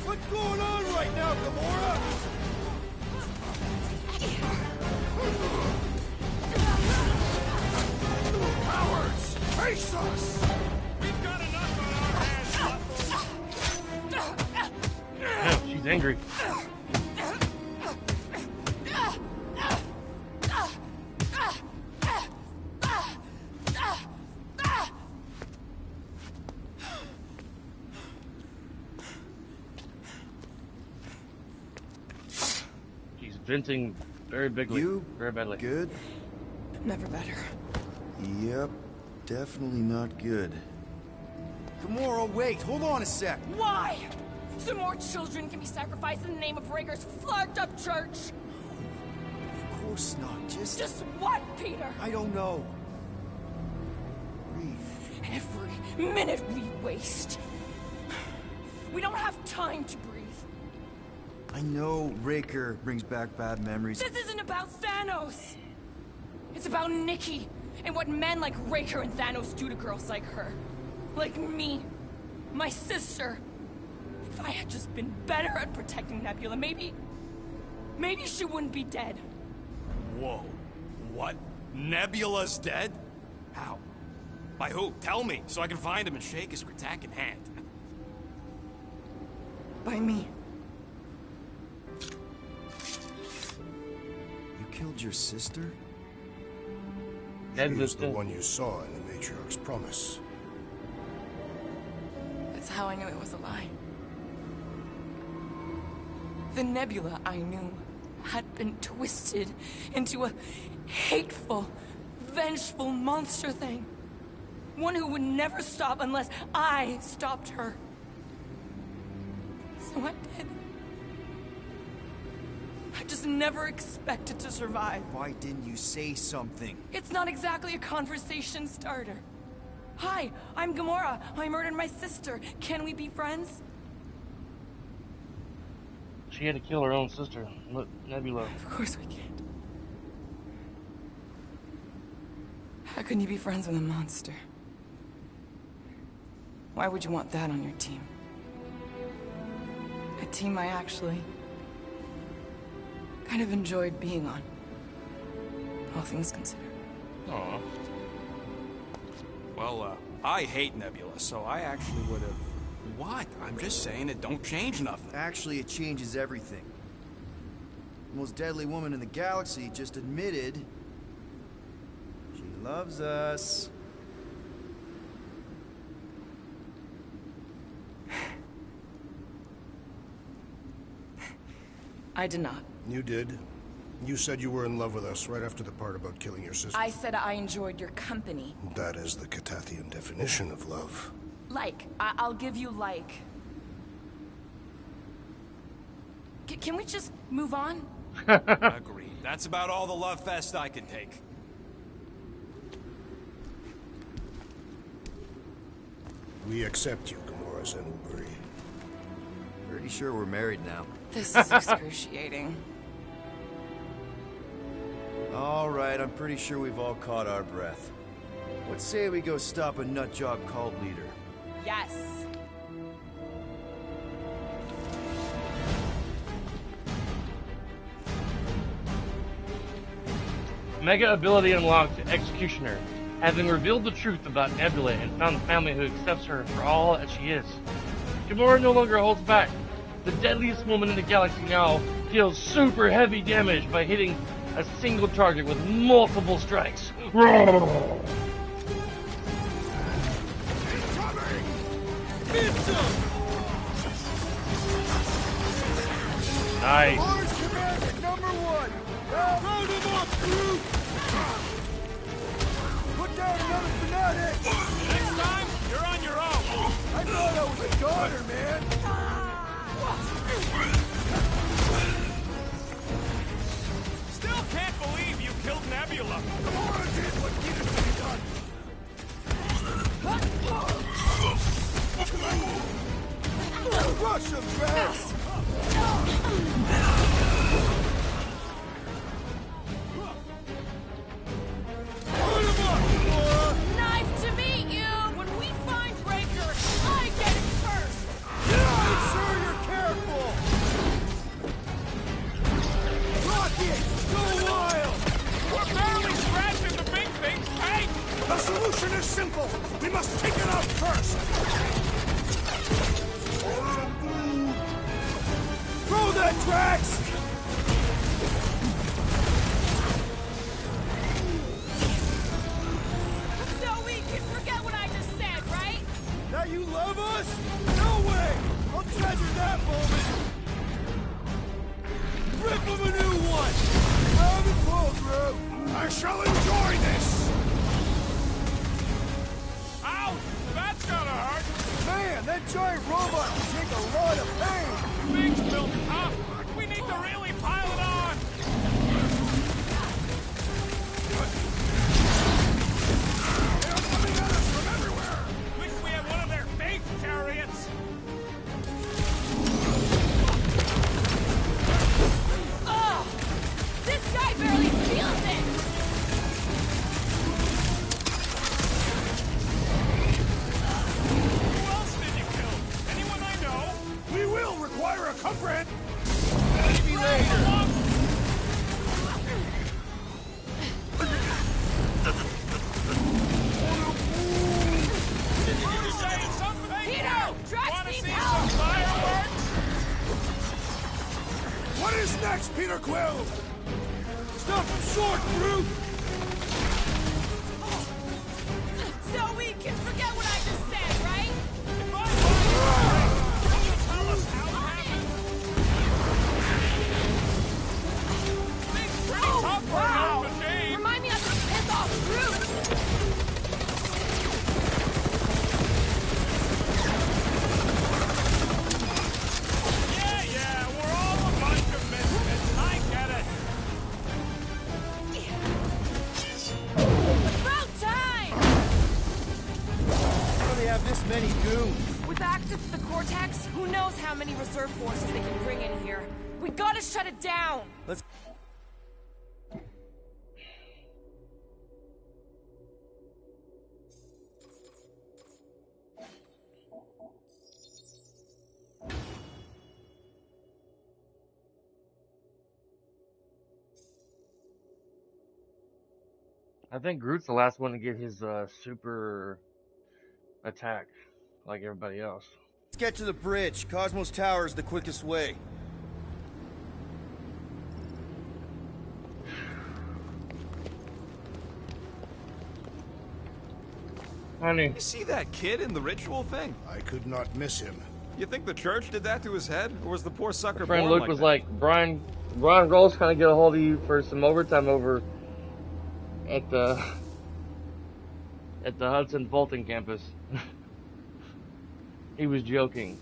What's going on right now, Gamora? Cowards! Face us! We've got enough on our hands, Damn, she's angry. She's venting very bigly. You very badly. good? Never better. Yep, definitely not good. Gamora, wait, hold on a sec. Why? So more children can be sacrificed in the name of Raker's flarked up church? Of course not, Just what, Peter? I don't know. Breathe. Every minute we waste. We don't have time to breathe. I know Raker brings back bad memories. This isn't about Thanos. It's about Nikki and what men like Raker and Thanos do to girls like her. Like me. My sister. If I had just been better at protecting Nebula, maybe she wouldn't be dead. Whoa. What? Nebula's dead? How? By who? Tell me, so I can find him and shake his Kratak in hand. By me. You killed your sister? She was the one you saw in the Matriarch's promise. That's how I knew it was a lie. The Nebula I knew had been twisted into a hateful, vengeful monster thing. One who would never stop unless I stopped her. So I did. I just never expected to survive. Why didn't you say something? It's not exactly a conversation starter. Hi, I'm Gamora. I murdered my sister. Can we be friends? She had to kill her own sister, Nebula. Of course we can't. How can you be friends with a monster? Why would you want that on your team? A team I actually kind of enjoyed being on. All things considered. Aw. Well, I hate Nebula, so I actually would have... What? I'm just saying it don't change nothing. Actually, it changes everything. The most deadly woman in the galaxy just admitted she loves us. I did not. You did. You said you were in love with us right after the part about killing your sister. I said I enjoyed your company. That is the Catathian definition of love. Like. I'll give you like. Can we just move on? Agreed. That's about all the love fest I can take. We accept you, Gamora Zenoburi. Pretty sure we're married now. This is excruciating. All right, I'm pretty sure we've all caught our breath. Let's say we go stop a nutjob cult leader. Yes. Mega ability unlocked to Executioner. Having revealed the truth about Nebula and found the family who accepts her for all that she is, Gamora no longer holds back. The deadliest woman in the galaxy now deals super heavy damage by hitting a single target with multiple strikes. Nice. Mars Commander #1! Round him up, crew! Put down another fanatic! Next time, you're on your own. I thought I was a goner, man! Still can't believe you killed Nebula. Gamora did what needed to be done! Rush him, Drax! Nice to meet you! When we find Raker, I get it first! Make sure you're careful! Rocket! Go wild! We're barely scratching the big thing's face. The solution is simple. We must take it out first. Throw that, Drax! So we can forget what I just said, right? That you love us? No way! I'll treasure that moment! Rip him a new one! Round and pull, Drew! I shall enjoy this. Ow! That's gotta hurt. Man, that giant robot can take a lot of pain! Things built up. We need to really pile it on. They're coming at us from everywhere. Wish we had one of their big chariots. Ugh! This guy barely feels it! Who else did you kill? Anyone I know? We will require a comprehend. Maybe later! Say something. Peter! Drax Wanna needs see help! some fireworks? What is next, Peter Quill? Stop him short, Groot! So we can forget what I just said, right? If I find can you tell us how it happened? Things pretty Oh, tough for wow! an old machine. Remind me not to piss off Groot! Yeah, we're all a bunch of misfits. I get it. About time! How do they have this many goons? With access to the Cortex, who knows how many reserve forces they can bring in here. We gotta shut it down! Let's... I think Groot's the last one to get his super attack, like everybody else. Let's get to the bridge. Cosmos Tower is the quickest way. Honey, You see that kid in the ritual thing? I could not miss him. You think the church did that to his head, or was the poor sucker friend born Luke like was that? like, Brian Rolls trying to get a hold of you for some overtime over at the Hudson Fulton campus. He was joking.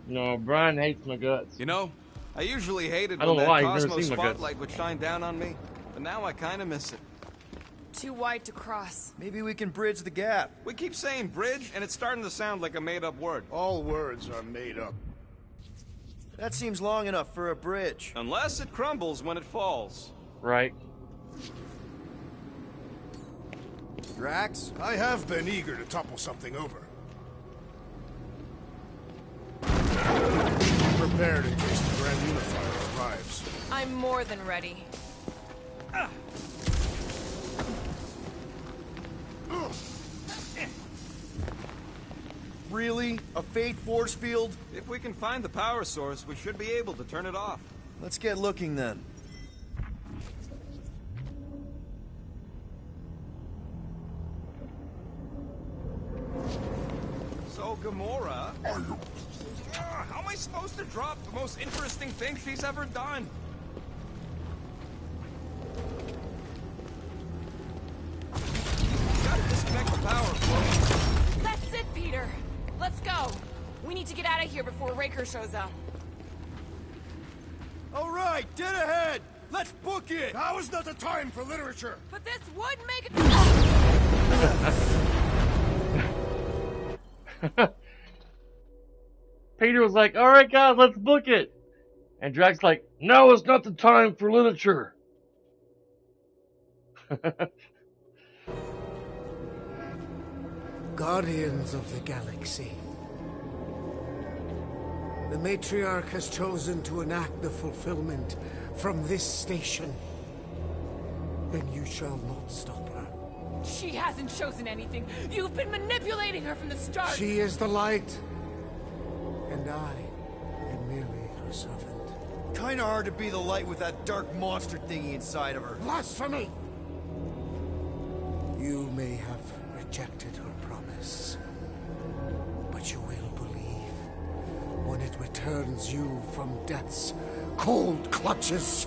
No, Brian hates my guts. You know, I usually hated I don't when know that why, you've never Cosmos seen my guts. spotlight would shine down on me, but now I kind of miss it. Too wide to cross. Maybe we can bridge the gap. We keep saying bridge, and it's starting to sound like a made-up word. All words are made up. That seems long enough for a bridge. Unless it crumbles when it falls. Right? Drax? I have been eager to topple something over. Prepared in case the Grand Unifier arrives. I'm more than ready. really? A fate force field? If we can find the power source, we should be able to turn it off. Let's get looking then. So, Gamora... how am I supposed to drop the most interesting thing she's ever done? Gotta disconnect the power, Chloe. That's it, Peter. Let's go. We need to get out of here before Raker shows up. All right, dead ahead! Let's book it! Now is not the time for literature! But this would make it... Peter was like, alright guys, let's book it. And Drax's like, no, it's not the time for literature. Guardians of the Galaxy. The Matriarch has chosen to enact the fulfillment from this station. Then you shall not stop her. She hasn't chosen anything. You've been manipulating her from the start. She is the light. And I am merely her servant. Kinda hard to be the light with that dark monster thingy inside of her. Blasphemy! You may have rejected her promise, but you will believe when it returns you from death's cold clutches.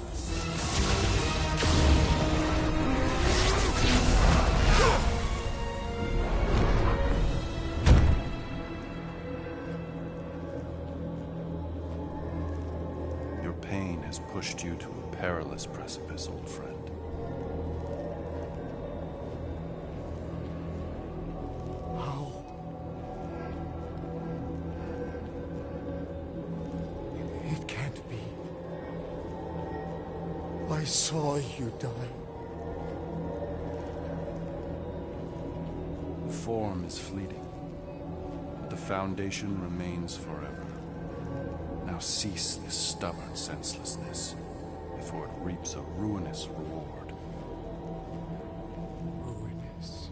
Your pain has pushed you to a perilous precipice, old friend. How? It can't be. I saw you die. Form is fleeting, but the foundation remains forever. Now cease this stubborn senselessness, before it reaps a ruinous reward. Ruinous.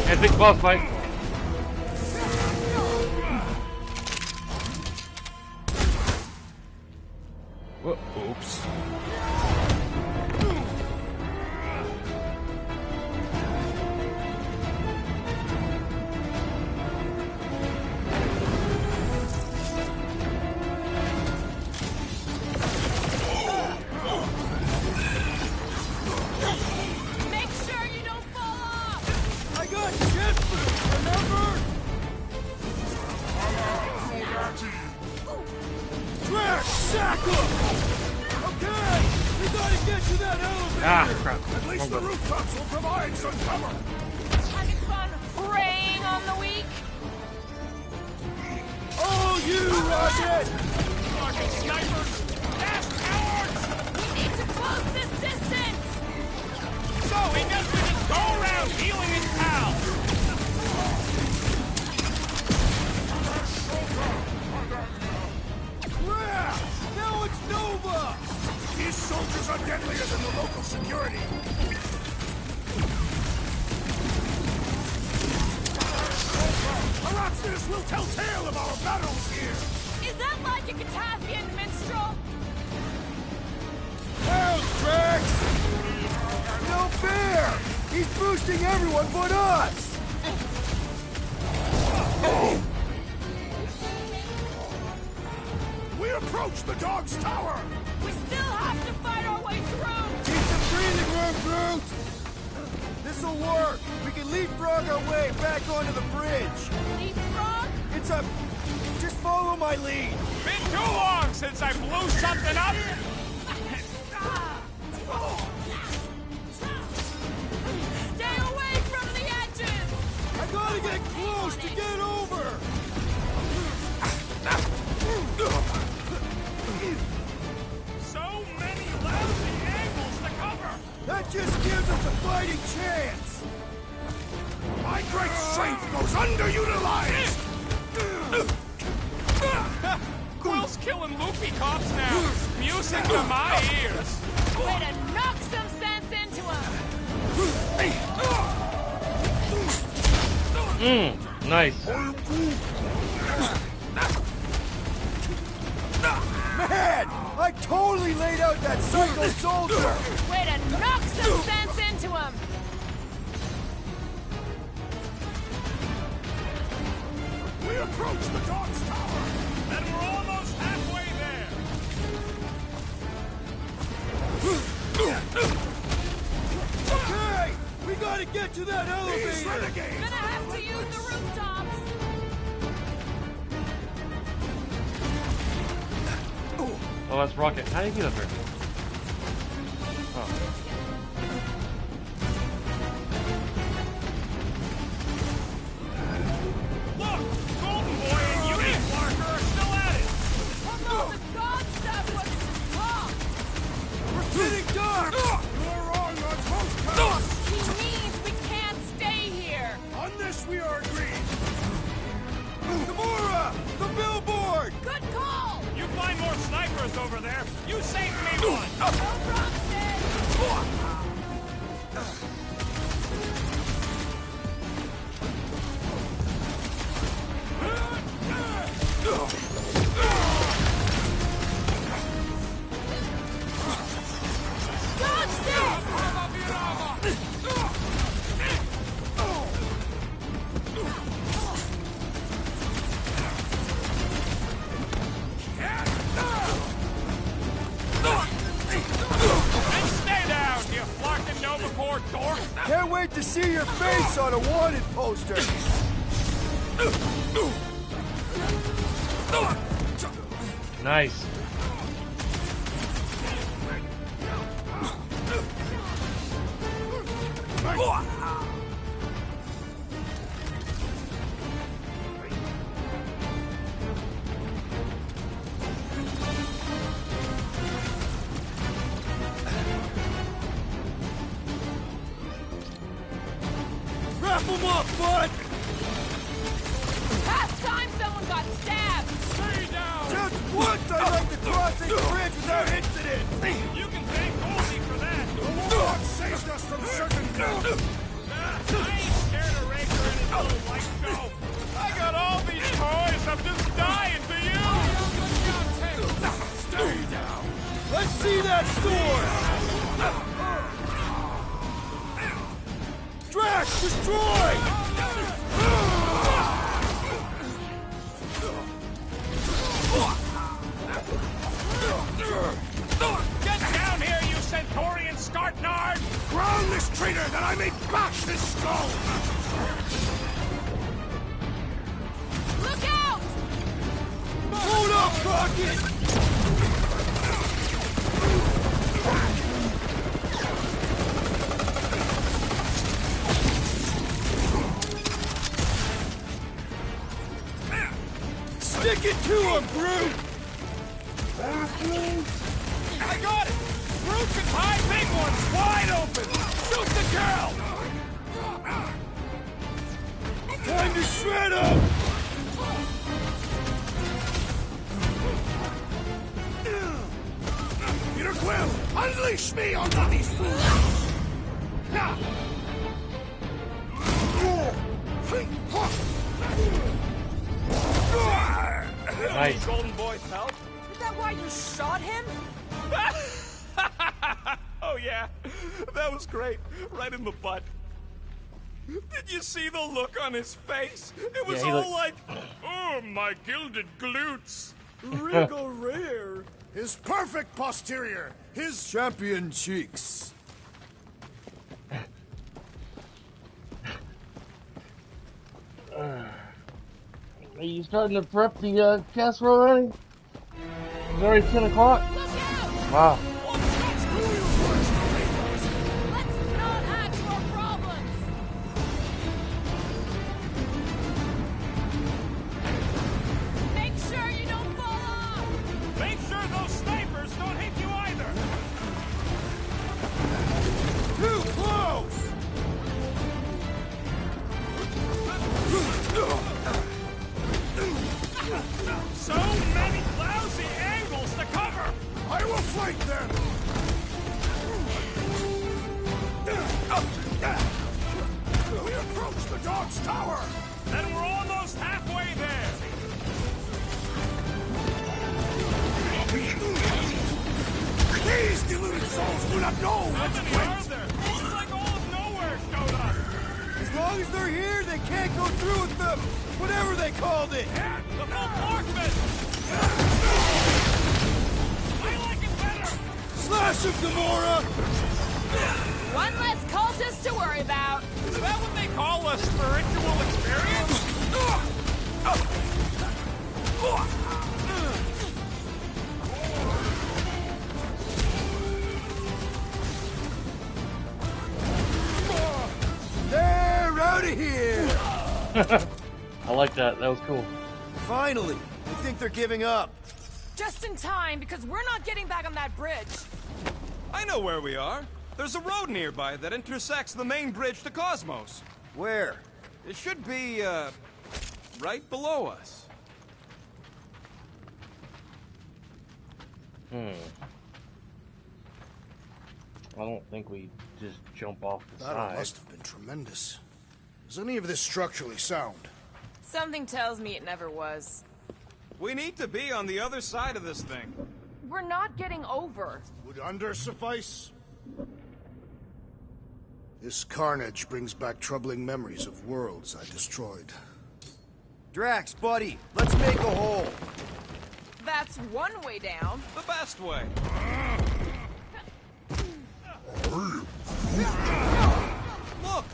And big boss fight. Oops. Make sure you don't fall off! I got Jesper, remember? Drax, sack him! Okay, we gotta get to that elevator! Ah, crap. At least the rooftops will provide some cover! Having fun preying on the weak? Oh, you, Rocket! Fucking snipers! Fast cowards! We need to close this distance! So he doesn't just go around healing his pals! Crap! Now it's Nova! These soldiers are deadlier than the local security! Araxis will tell tale of our battles here! Is that like a Katavian minstrel? Bounce, Drax! No fair! He's boosting everyone but us! We approach the dog's tower! We still have to fight our way through! Need some breathing room, Groot! This'll work! We can leapfrog our way back onto the bridge! Leapfrog? It's a... just follow my lead! Been too long since I blew something up! Stay away from the edges! I gotta get close to get over! So many lousy angles to cover! That just gives us a fighting chance! My great strength goes underutilized! Quill's killing loopy cops now! Music to my ears! Way to knock some sense into him! Nice. Man! I totally laid out that psycho soldier! Way to knock some sense into him! We approach the Dog's Tower, and we're almost halfway there. Okay! We gotta get to that elevator! Gonna have to use the rooftops! Oh, that's Rocket. How do you get up there? Oh. Look! Golden Boy and Union Flarker are still at it! Oh no, the god stuff wasn't his fault! We're getting dark! You're wrong on both counts! He means we can't stay here! On this we are agreed! Gamora! The billboard! Good call! You find more snipers over there. You saved me one. No promises! Dodge this! And stay down, you Flarkin Nova Corps dork. Can't wait to see your face on a wanted poster! Nice. Wrap him up, bud! Last time someone got stabbed! Stay down. Just once I'd like to cross this bridge without incident! You can thank Goldie for that. God saved us from certain death! I ain't scared of Raker and his little white show. I got all these toys. I'm just dying for you. Stay down! Let's see that sword! Drax, destroy! Get down here, you Centaurian Skartnard! Ground this traitor that I may bash his skull! Look out! Hold up, Rocket! Stick it to him, Groot! I got it! Groot can tie big ones wide open! Shoot the girl! Time to shred him! Peter Quill, unleash me on all these fools! Nice. Golden Boy's help? Is that why you shot him? Oh yeah, that was great. Right in the butt. Did you see the look on his face? It was Yeah, he all looked- like, oh, my gilded glutes. Regal rare! His perfect posterior! His Champion cheeks! Are you starting to prep the casserole already? It's already 10 o'clock? Wow. Let's not add to our problems! Make sure you don't fall off! Make sure those snipers don't hit you either. Too close! So many lousy angles to cover. I will flank them! We approach the Dog's Tower! We're almost halfway there! These deluded souls do not know How what's many great! are there? It's like all of nowhere showed up! As long as they're here, they can't go through with them. Whatever they called it. The full Flarkman! I like it better! Slash him, Gamora! One less cultist to worry about. Is that what they call a spiritual experience? They're out of here! I like that. That was cool. Finally! I think they're giving up. Just in time, because we're not getting back on that bridge. I know where we are. There's a road nearby that intersects the main bridge to Cosmos. Where? It should be, right below us. I don't think we just jump off the That side. must have been tremendous. Is any of this structurally sound? Something tells me it never was. We need to be on the other side of this thing. We're not getting over. Would under suffice? This carnage brings back troubling memories of worlds I destroyed. Drax, buddy, let's make a hole. That's one way down. The best way. Look!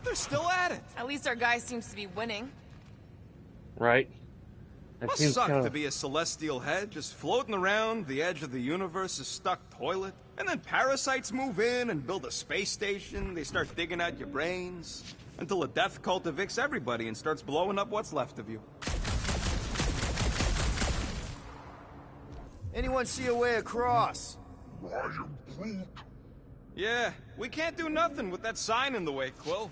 They're still at it! At least our guy seems to be winning. Right? That Must seems suck kind to of... be a celestial head, just floating around the edge of the universe's stuck toilet. And then parasites move in and build a space station. They start digging out your brains. Until a death cult evicts everybody and starts blowing up what's left of you. Anyone see a way across? Yeah, we can't do nothing with that sign in the way, Quill.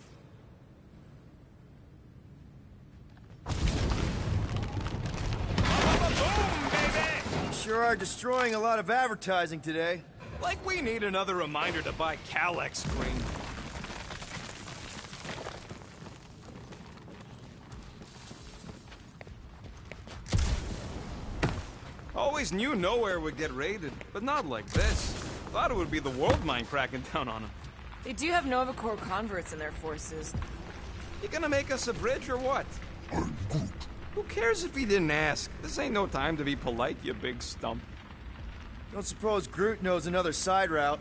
Boom, baby! Sure are destroying a lot of advertising today. Like we need another reminder to buy Calyx cream. Always knew nowhere would get raided, but not like this. Thought it would be the world mind cracking down on them. They do have Nova Corps converts in their forces. You gonna make us a bridge or what? Who cares if he didn't ask? This ain't no time to be polite, you big stump. Don't suppose Groot knows another side route.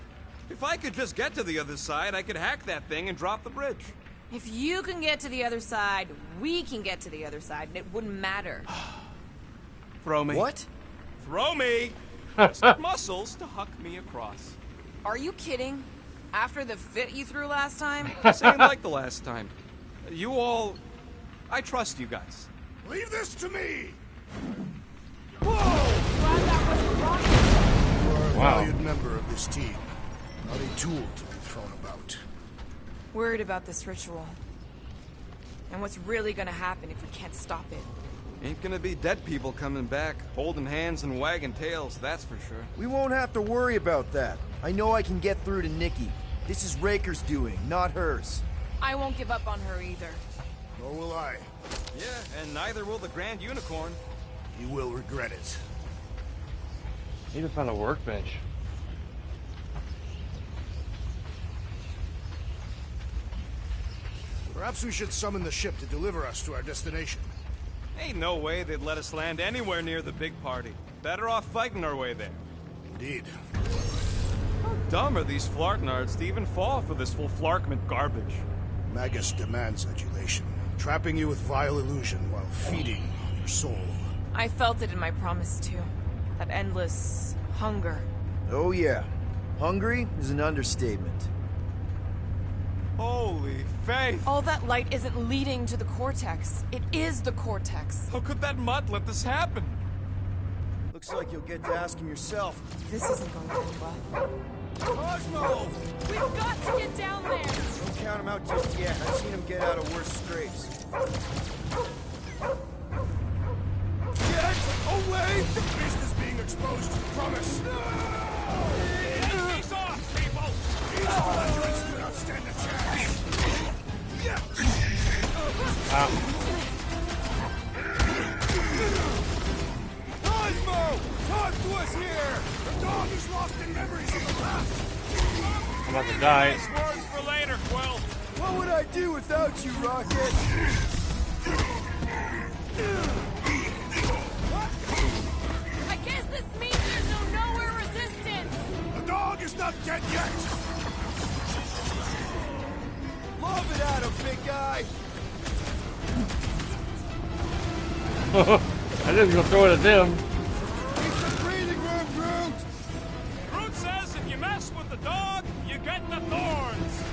If I could just get to the other side, I could hack that thing and drop the bridge. If you can get to the other side, we can get to the other side, and it wouldn't matter. Throw me. What? Throw me! Just muscles to huck me across. Are you kidding? After the fit you threw last time? This ain't like the last time. You all... I trust you guys. Leave this to me! Glad that wasn't wrong. You are a Wow. valued member of this team, not a tool to be thrown about. Worried about this ritual. And what's really gonna happen if we can't stop it. Ain't gonna be dead people coming back, holding hands and wagging tails, that's for sure. We won't have to worry about that. I know I can get through to Nikki. This is Raker's doing, not hers. I won't give up on her either. Nor will I. Yeah, and neither will the Grand Unicorn. He will regret it. Need to find a workbench. Perhaps we should summon the ship to deliver us to our destination. Ain't no way they'd let us land anywhere near the big party. Better off fighting our way there. Indeed. How dumb are these Flarknards to even fall for this full Flarkment garbage? Magus demands adulation, trapping you with vile illusion while feeding on your soul. I felt it in my promise too. That endless hunger. Oh yeah. Hungry is an understatement. Holy faith! All that light isn't leading to the Cortex. It is the Cortex. How could that mutt let this happen? Looks like you'll get to ask him yourself. This isn't going to end well. Cosmo! We've got to get down there! Don't count him out just yet. I've seen him get out of worse scrapes. Get away! The beast is being exposed, promise! He's off, people! These belligerents do not stand a chance! Wow. I'm about to die. Nice words for later, Quill. What would I do without you, Rocket? I guess this means there's no nowhere resistance. The dog is not dead yet! Love it at him, big guy! I didn't go throw it at them. Need some breathing room, Groot! Groot says if you mess with the dog, you get the thorns.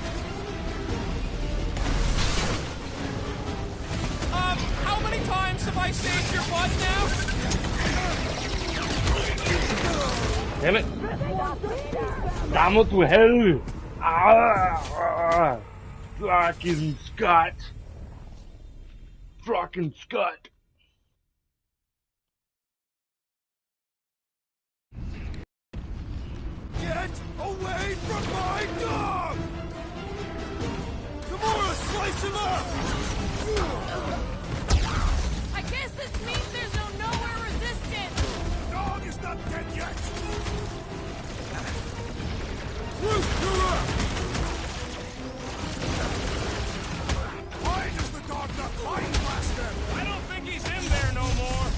How many times have I saved your butt now? Damn it. Damn to hell. Fucking Scott. Fucking Scott. Get away from my dog! Gamora, slice him up! I guess this means there's no nowhere resistance. The dog is not dead yet! Groot, you're up! Why does the dog not fight faster? I don't think he's in there no more.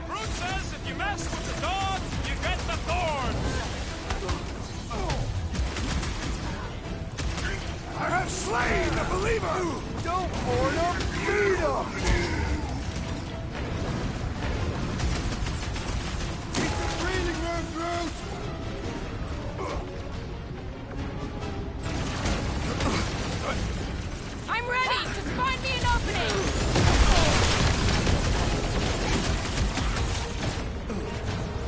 Groot says if you mess with the dog, you get the thorns. I have slain the believer! Don't board him, feed him! Need some breathing room, Groot! I'm ready. Just find me an opening.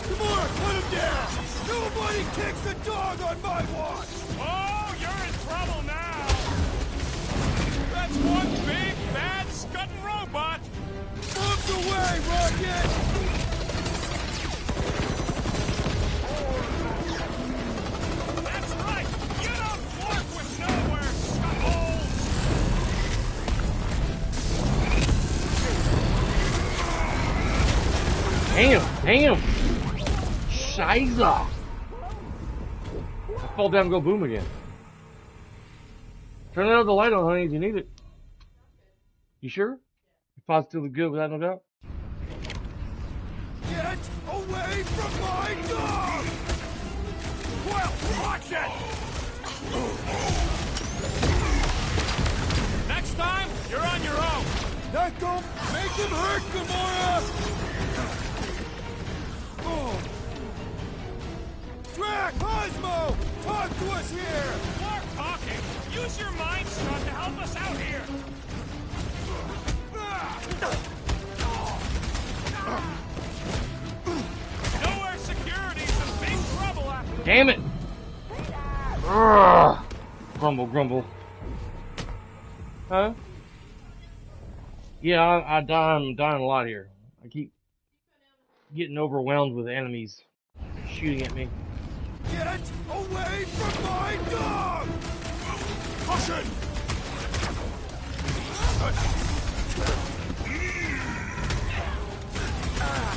Gamora, put him down! Nobody kicks a dog on my watch! Oh, you're in trouble now. That's one big, bad, scudding robot. Moves away, Rocket! That's right. You don't work with nowhere, scuttles. Damn. Scheiße. I fall down and go boom again. Turn out the light on, honey, if you need it. You sure? You're positively good without no doubt? Get away from my dog! Well, watch it! Next time, you're on your own. That don't make him hurt, Gamora! Oh. Drac, Cosmo! Talk to us here! More talking. Use your mind stone to help us out here. Nowhere security's in big trouble after. Damn it! Urgh. Grumble. Huh? Yeah, I'm dying a lot here. I keep getting overwhelmed with enemies shooting at me. Get away from my dog! Caution!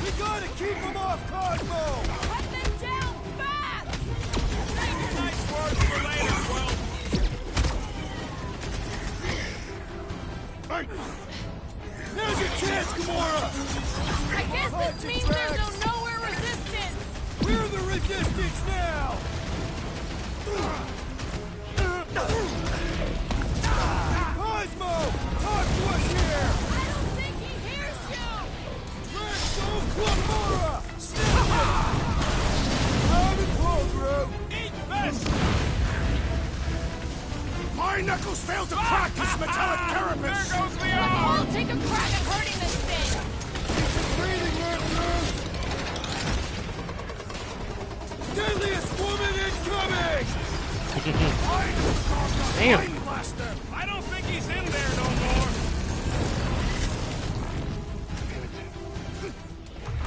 We gotta keep him off Cosmo! Cut them down fast. Nice words for later, Quill. Hey! Here's your chance, Gamora! I guess this means there's no nowhere resistance. We're the resistance now! Cosmo! Talk to us here! I don't think he hears you. Drax, go Gamora! Snap it! Out and pull, Groot! Eat this. My knuckles failed to crack this metallic There carapace! goes the Let's arm. all take a crack at hurting this thing. Breathing room, Groot! Deadliest woman incoming! Damn. Blaster! I don't think he's in there no more.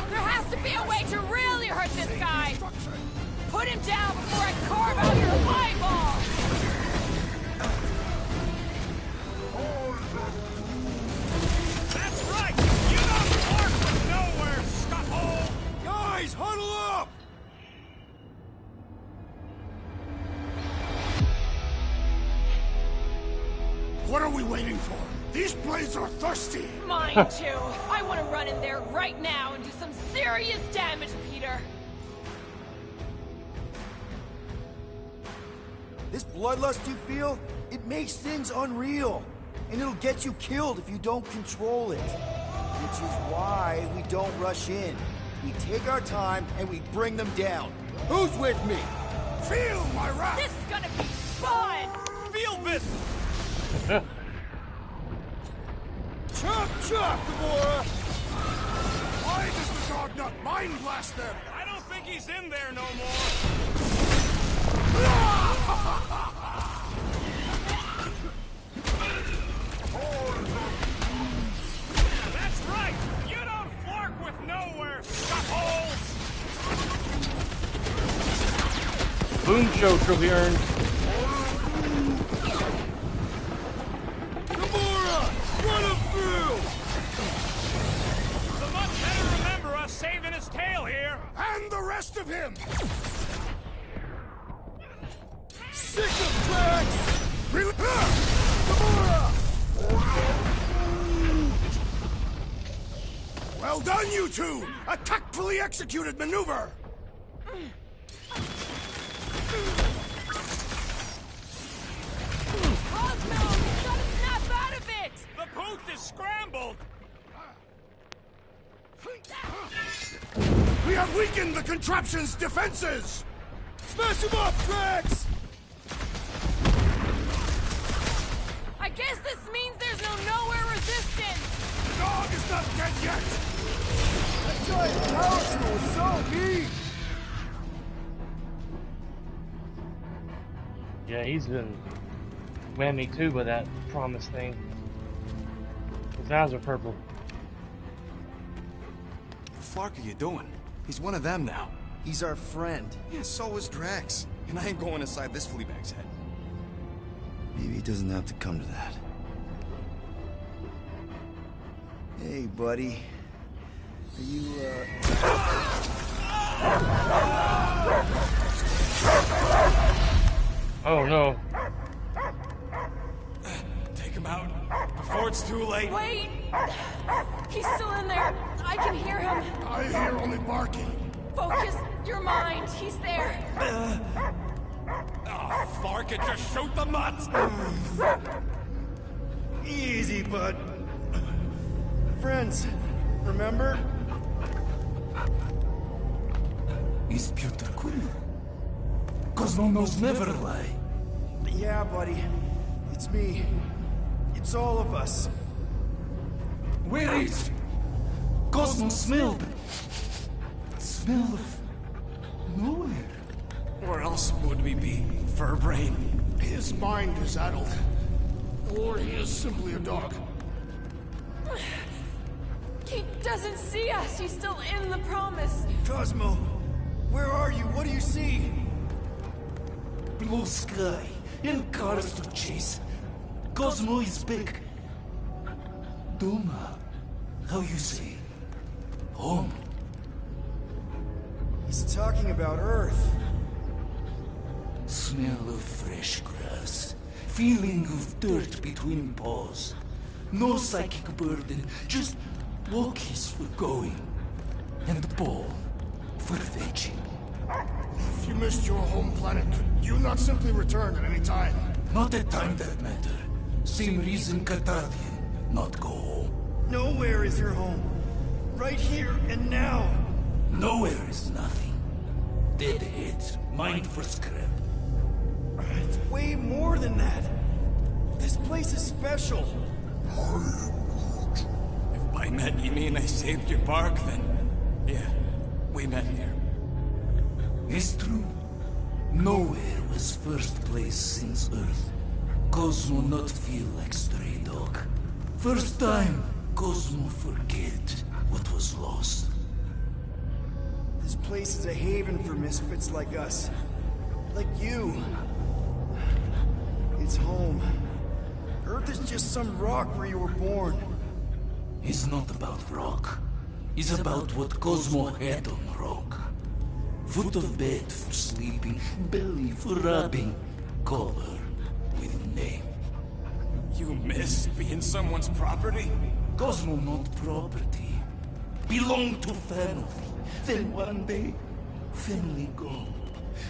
There has to be a way to really hurt this guy. Put him down before I carve out your eyeball. That's right. You know These blades are thirsty! Mine too. I want to run in there right now and do some serious damage, Peter. This bloodlust you feel, it makes things unreal. And it'll get you killed if you don't control it. Which is why we don't rush in. We take our time and we bring them down. Who's with me? Feel my wrath! This is gonna be fun! Feel this! Chop, chop, Gamora! Why does the dog not mind blast them? I don't think he's in there no more. That's right! You don't flark with nowhere, stuffholes! Boom show trophy earned. Gamora! Run him through! The much better remember us saving his tail here! And the rest of him! Sick of tracks! Gamora! Well done, you two! A tactfully executed maneuver! Cosmo, you gotta snap out of it! The booth is scrambled! We have weakened the contraption's defenses! Smash him up, Drax! I guess this means there's no nowhere resistance! The dog is not dead yet! That giant power tool is so neat! Yeah, he's been whammy too with that promise thing. His eyes are purple. The flark are you doing? He's one of them now. He's our friend. Yeah, so is Drax. And I ain't going inside this fleabag's head. Maybe it doesn't have to come to that. Hey, buddy. Are you, Oh no. Take him out before it's too late. Wait! He's still in there. I can hear him. I hear only barking. Focus your mind. He's there. Oh, flark it, just shoot the mutts! easy, bud. Friends, remember? Is Peter Quill. Cosmo knows never lie. Yeah, buddy. It's me. It's all of us. Where is Cosmo smelled? Smell of nowhere. Where else would we be, Furbrain? His mind is addled. Or he is simply a dog. He doesn't see us. He's still in the promise. Cosmo, where are you? What do you see? Blue sky and cars to chase. Cosmo is back. Doma, how you say? Home. He's talking about Earth. Smell of fresh grass. Feeling of dirt between paws. No psychic burden, just walkies for going. And ball for fetching. If you missed your home planet, could you not simply return at any time? Not a time that matter. Same reason Katardian not go home. Nowhere is your home. Right here and now. Nowhere is nothing. Dead heads, mind for scrap. It's way more than that. This place is special. If by met you mean I saved your bark, then yeah, we met here. It's true. Nowhere was first place since Earth. Cosmo not feel like stray dog. First time, Cosmo forget what was lost. This place is a haven for misfits like us. Like you. It's home. Earth is just some rock where you were born. It's not about rock. It's about what Cosmo had on rock. Foot of bed for sleeping, belly for rubbing, color with name. You miss being someone's property? Cosmo not property. Belong to family. Then one day, family gone.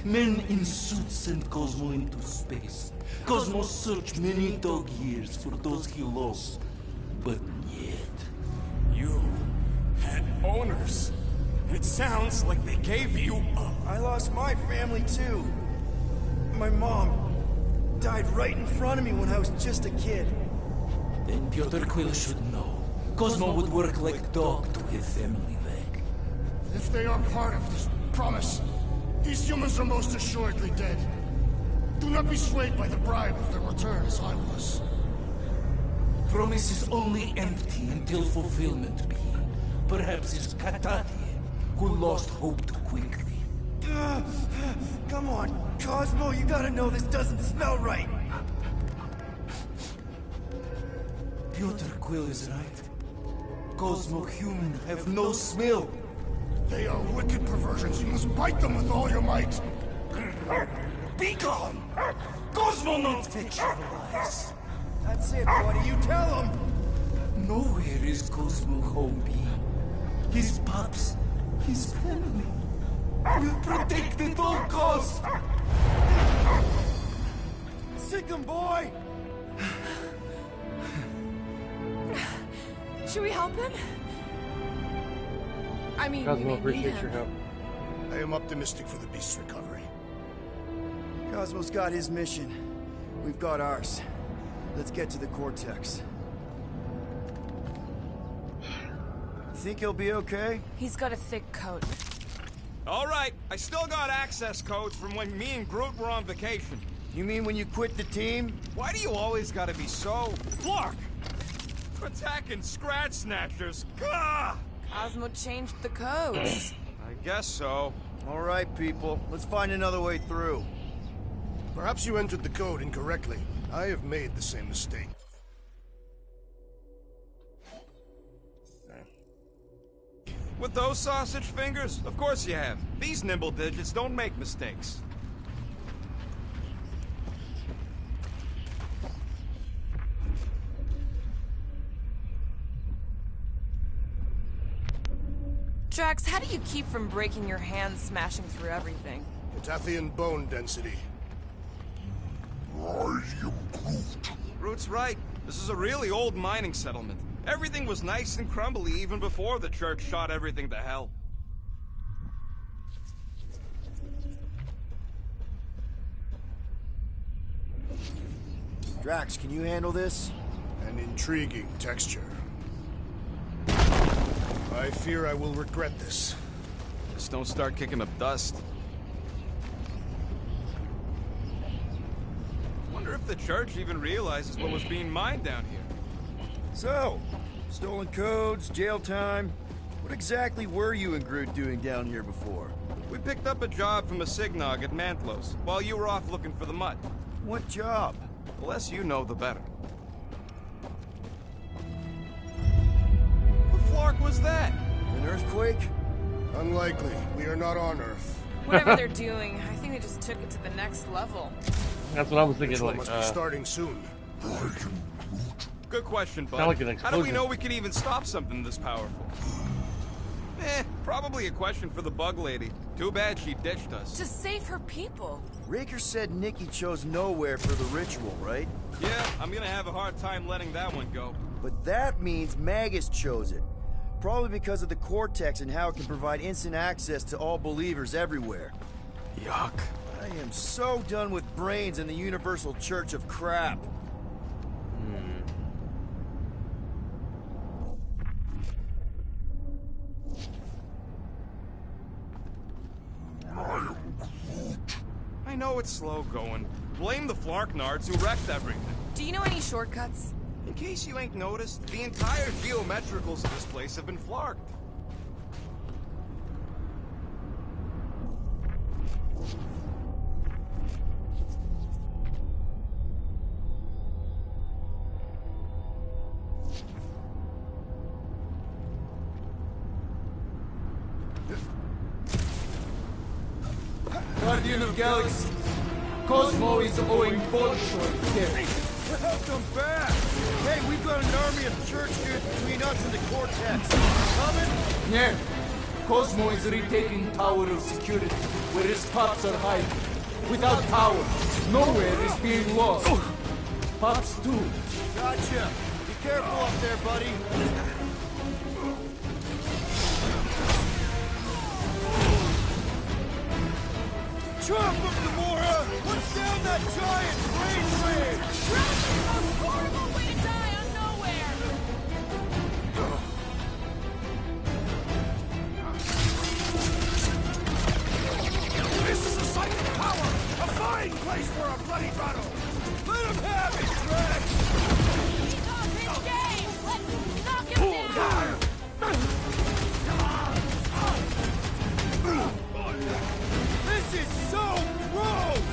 Men in suits send Cosmo into space. Cosmo searched many dog years for those he lost. But yet... You had owners. It sounds like they gave you up. I lost my family too. My mom died right in front of me when I was just a kid. Then Piotr Quill should know. Cosmo would work like dog to get family back. If they are part of this promise, these humans are most assuredly dead. Do not be swayed by the bribe of their return as I was. Promise is only empty until fulfillment be. Perhaps it's Katatia who lost hope too quickly. Come on, Cosmo, you gotta know this doesn't smell right. Piotr Quill is right. Cosmo human have no smell. They are wicked perversions. You must bite them with all your might. Be gone! Cosmo not fictionalize. That's it, buddy. You tell him. Nowhere is Cosmo home being. His pups, his family, will protect at all costs. Sick him, boy! Should we help him? I mean, we Cosmo may need appreciates him. your help. I am optimistic for the beast's recovery. Cosmo's got his mission. We've got ours. Let's get to the Cortex. Think he'll be okay? He's got a thick coat. All right, I still got access codes from when me and Groot were on vacation. You mean when you quit the team? Why do you always gotta be so... Flark! Attacking Scratch Snatchers! Gah! Cosmo changed the codes. I guess so. All right, people. Let's find another way through. Perhaps you entered the code incorrectly. I have made the same mistake. With those sausage fingers? Of course you have. These nimble digits don't make mistakes. Drax, how do you keep from breaking your hands smashing through everything? Catathian bone density. Groot's right. This is a really old mining settlement. Everything was nice and crumbly even before the church shot everything to hell. Drax, can you handle this? An intriguing texture. I fear I will regret this. Just don't start kicking up dust. Wonder if the church even realizes what was being mined down here. So, stolen codes, jail time. What exactly were you and Groot doing down here before? We picked up a job from a Signog at Mantlos, while you were off looking for the mud. What job? The less you know, the better. The Flark was that? An earthquake? Unlikely. We are not on Earth. Whatever they're doing, I think they just took it to the next level. That's what I was thinking. Ritual Like, must be starting soon. Good question, bud. Sound like an How do we explosion. know we can even stop something this powerful? Probably a question for the bug lady. Too bad she ditched us. To save her people. Raker said Nikki chose nowhere for the ritual, right? Yeah, I'm gonna have a hard time letting that one go. But that means Magus chose it. Probably because of the Cortex and how it can provide instant access to all believers everywhere. Yuck. I am so done with brains and the Universal Church of crap. I know it's slow going. Blame the Flarknards who wrecked everything. Do you know any shortcuts? In case you ain't noticed, the entire geometricals of this place have been flarked. Guardian of Galaxy, Cosmo is owing Bolshoi debt. Welcome back! Hey, we've got an army of church dudes between us and the Cortex. Coming? Yeah. Cosmo is retaking Tower of Security, where his Pops are hiding. Without Tower, nowhere is being lost. Pops too. Gotcha. Be careful up there, buddy. Chop him, Gamora! What's down that giant brain train? That's the most horrible way to die on nowhere! This is a site of power! A fine place for a bloody battle! Let him have it, Drax! He's off his game! Let's knock him down! This is so gross!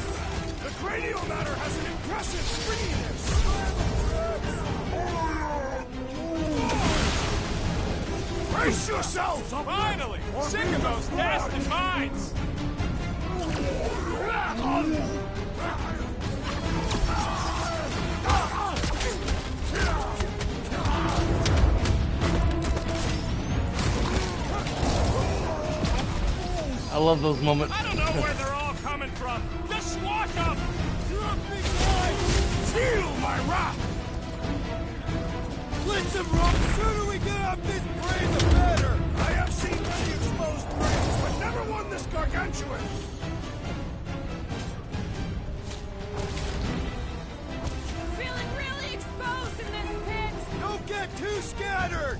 The cranial matter has an impressive springiness! Brace yourselves! Finally! Sick of those nasty mines! I love those moments. I don't know where they're all coming from. Just squash them! Feel my wrath! Blitz him, Rock! The sooner we get off this brain, the better! I have seen many exposed brains, but never one this gargantuan! Feeling really exposed in this pit! Don't get too scattered!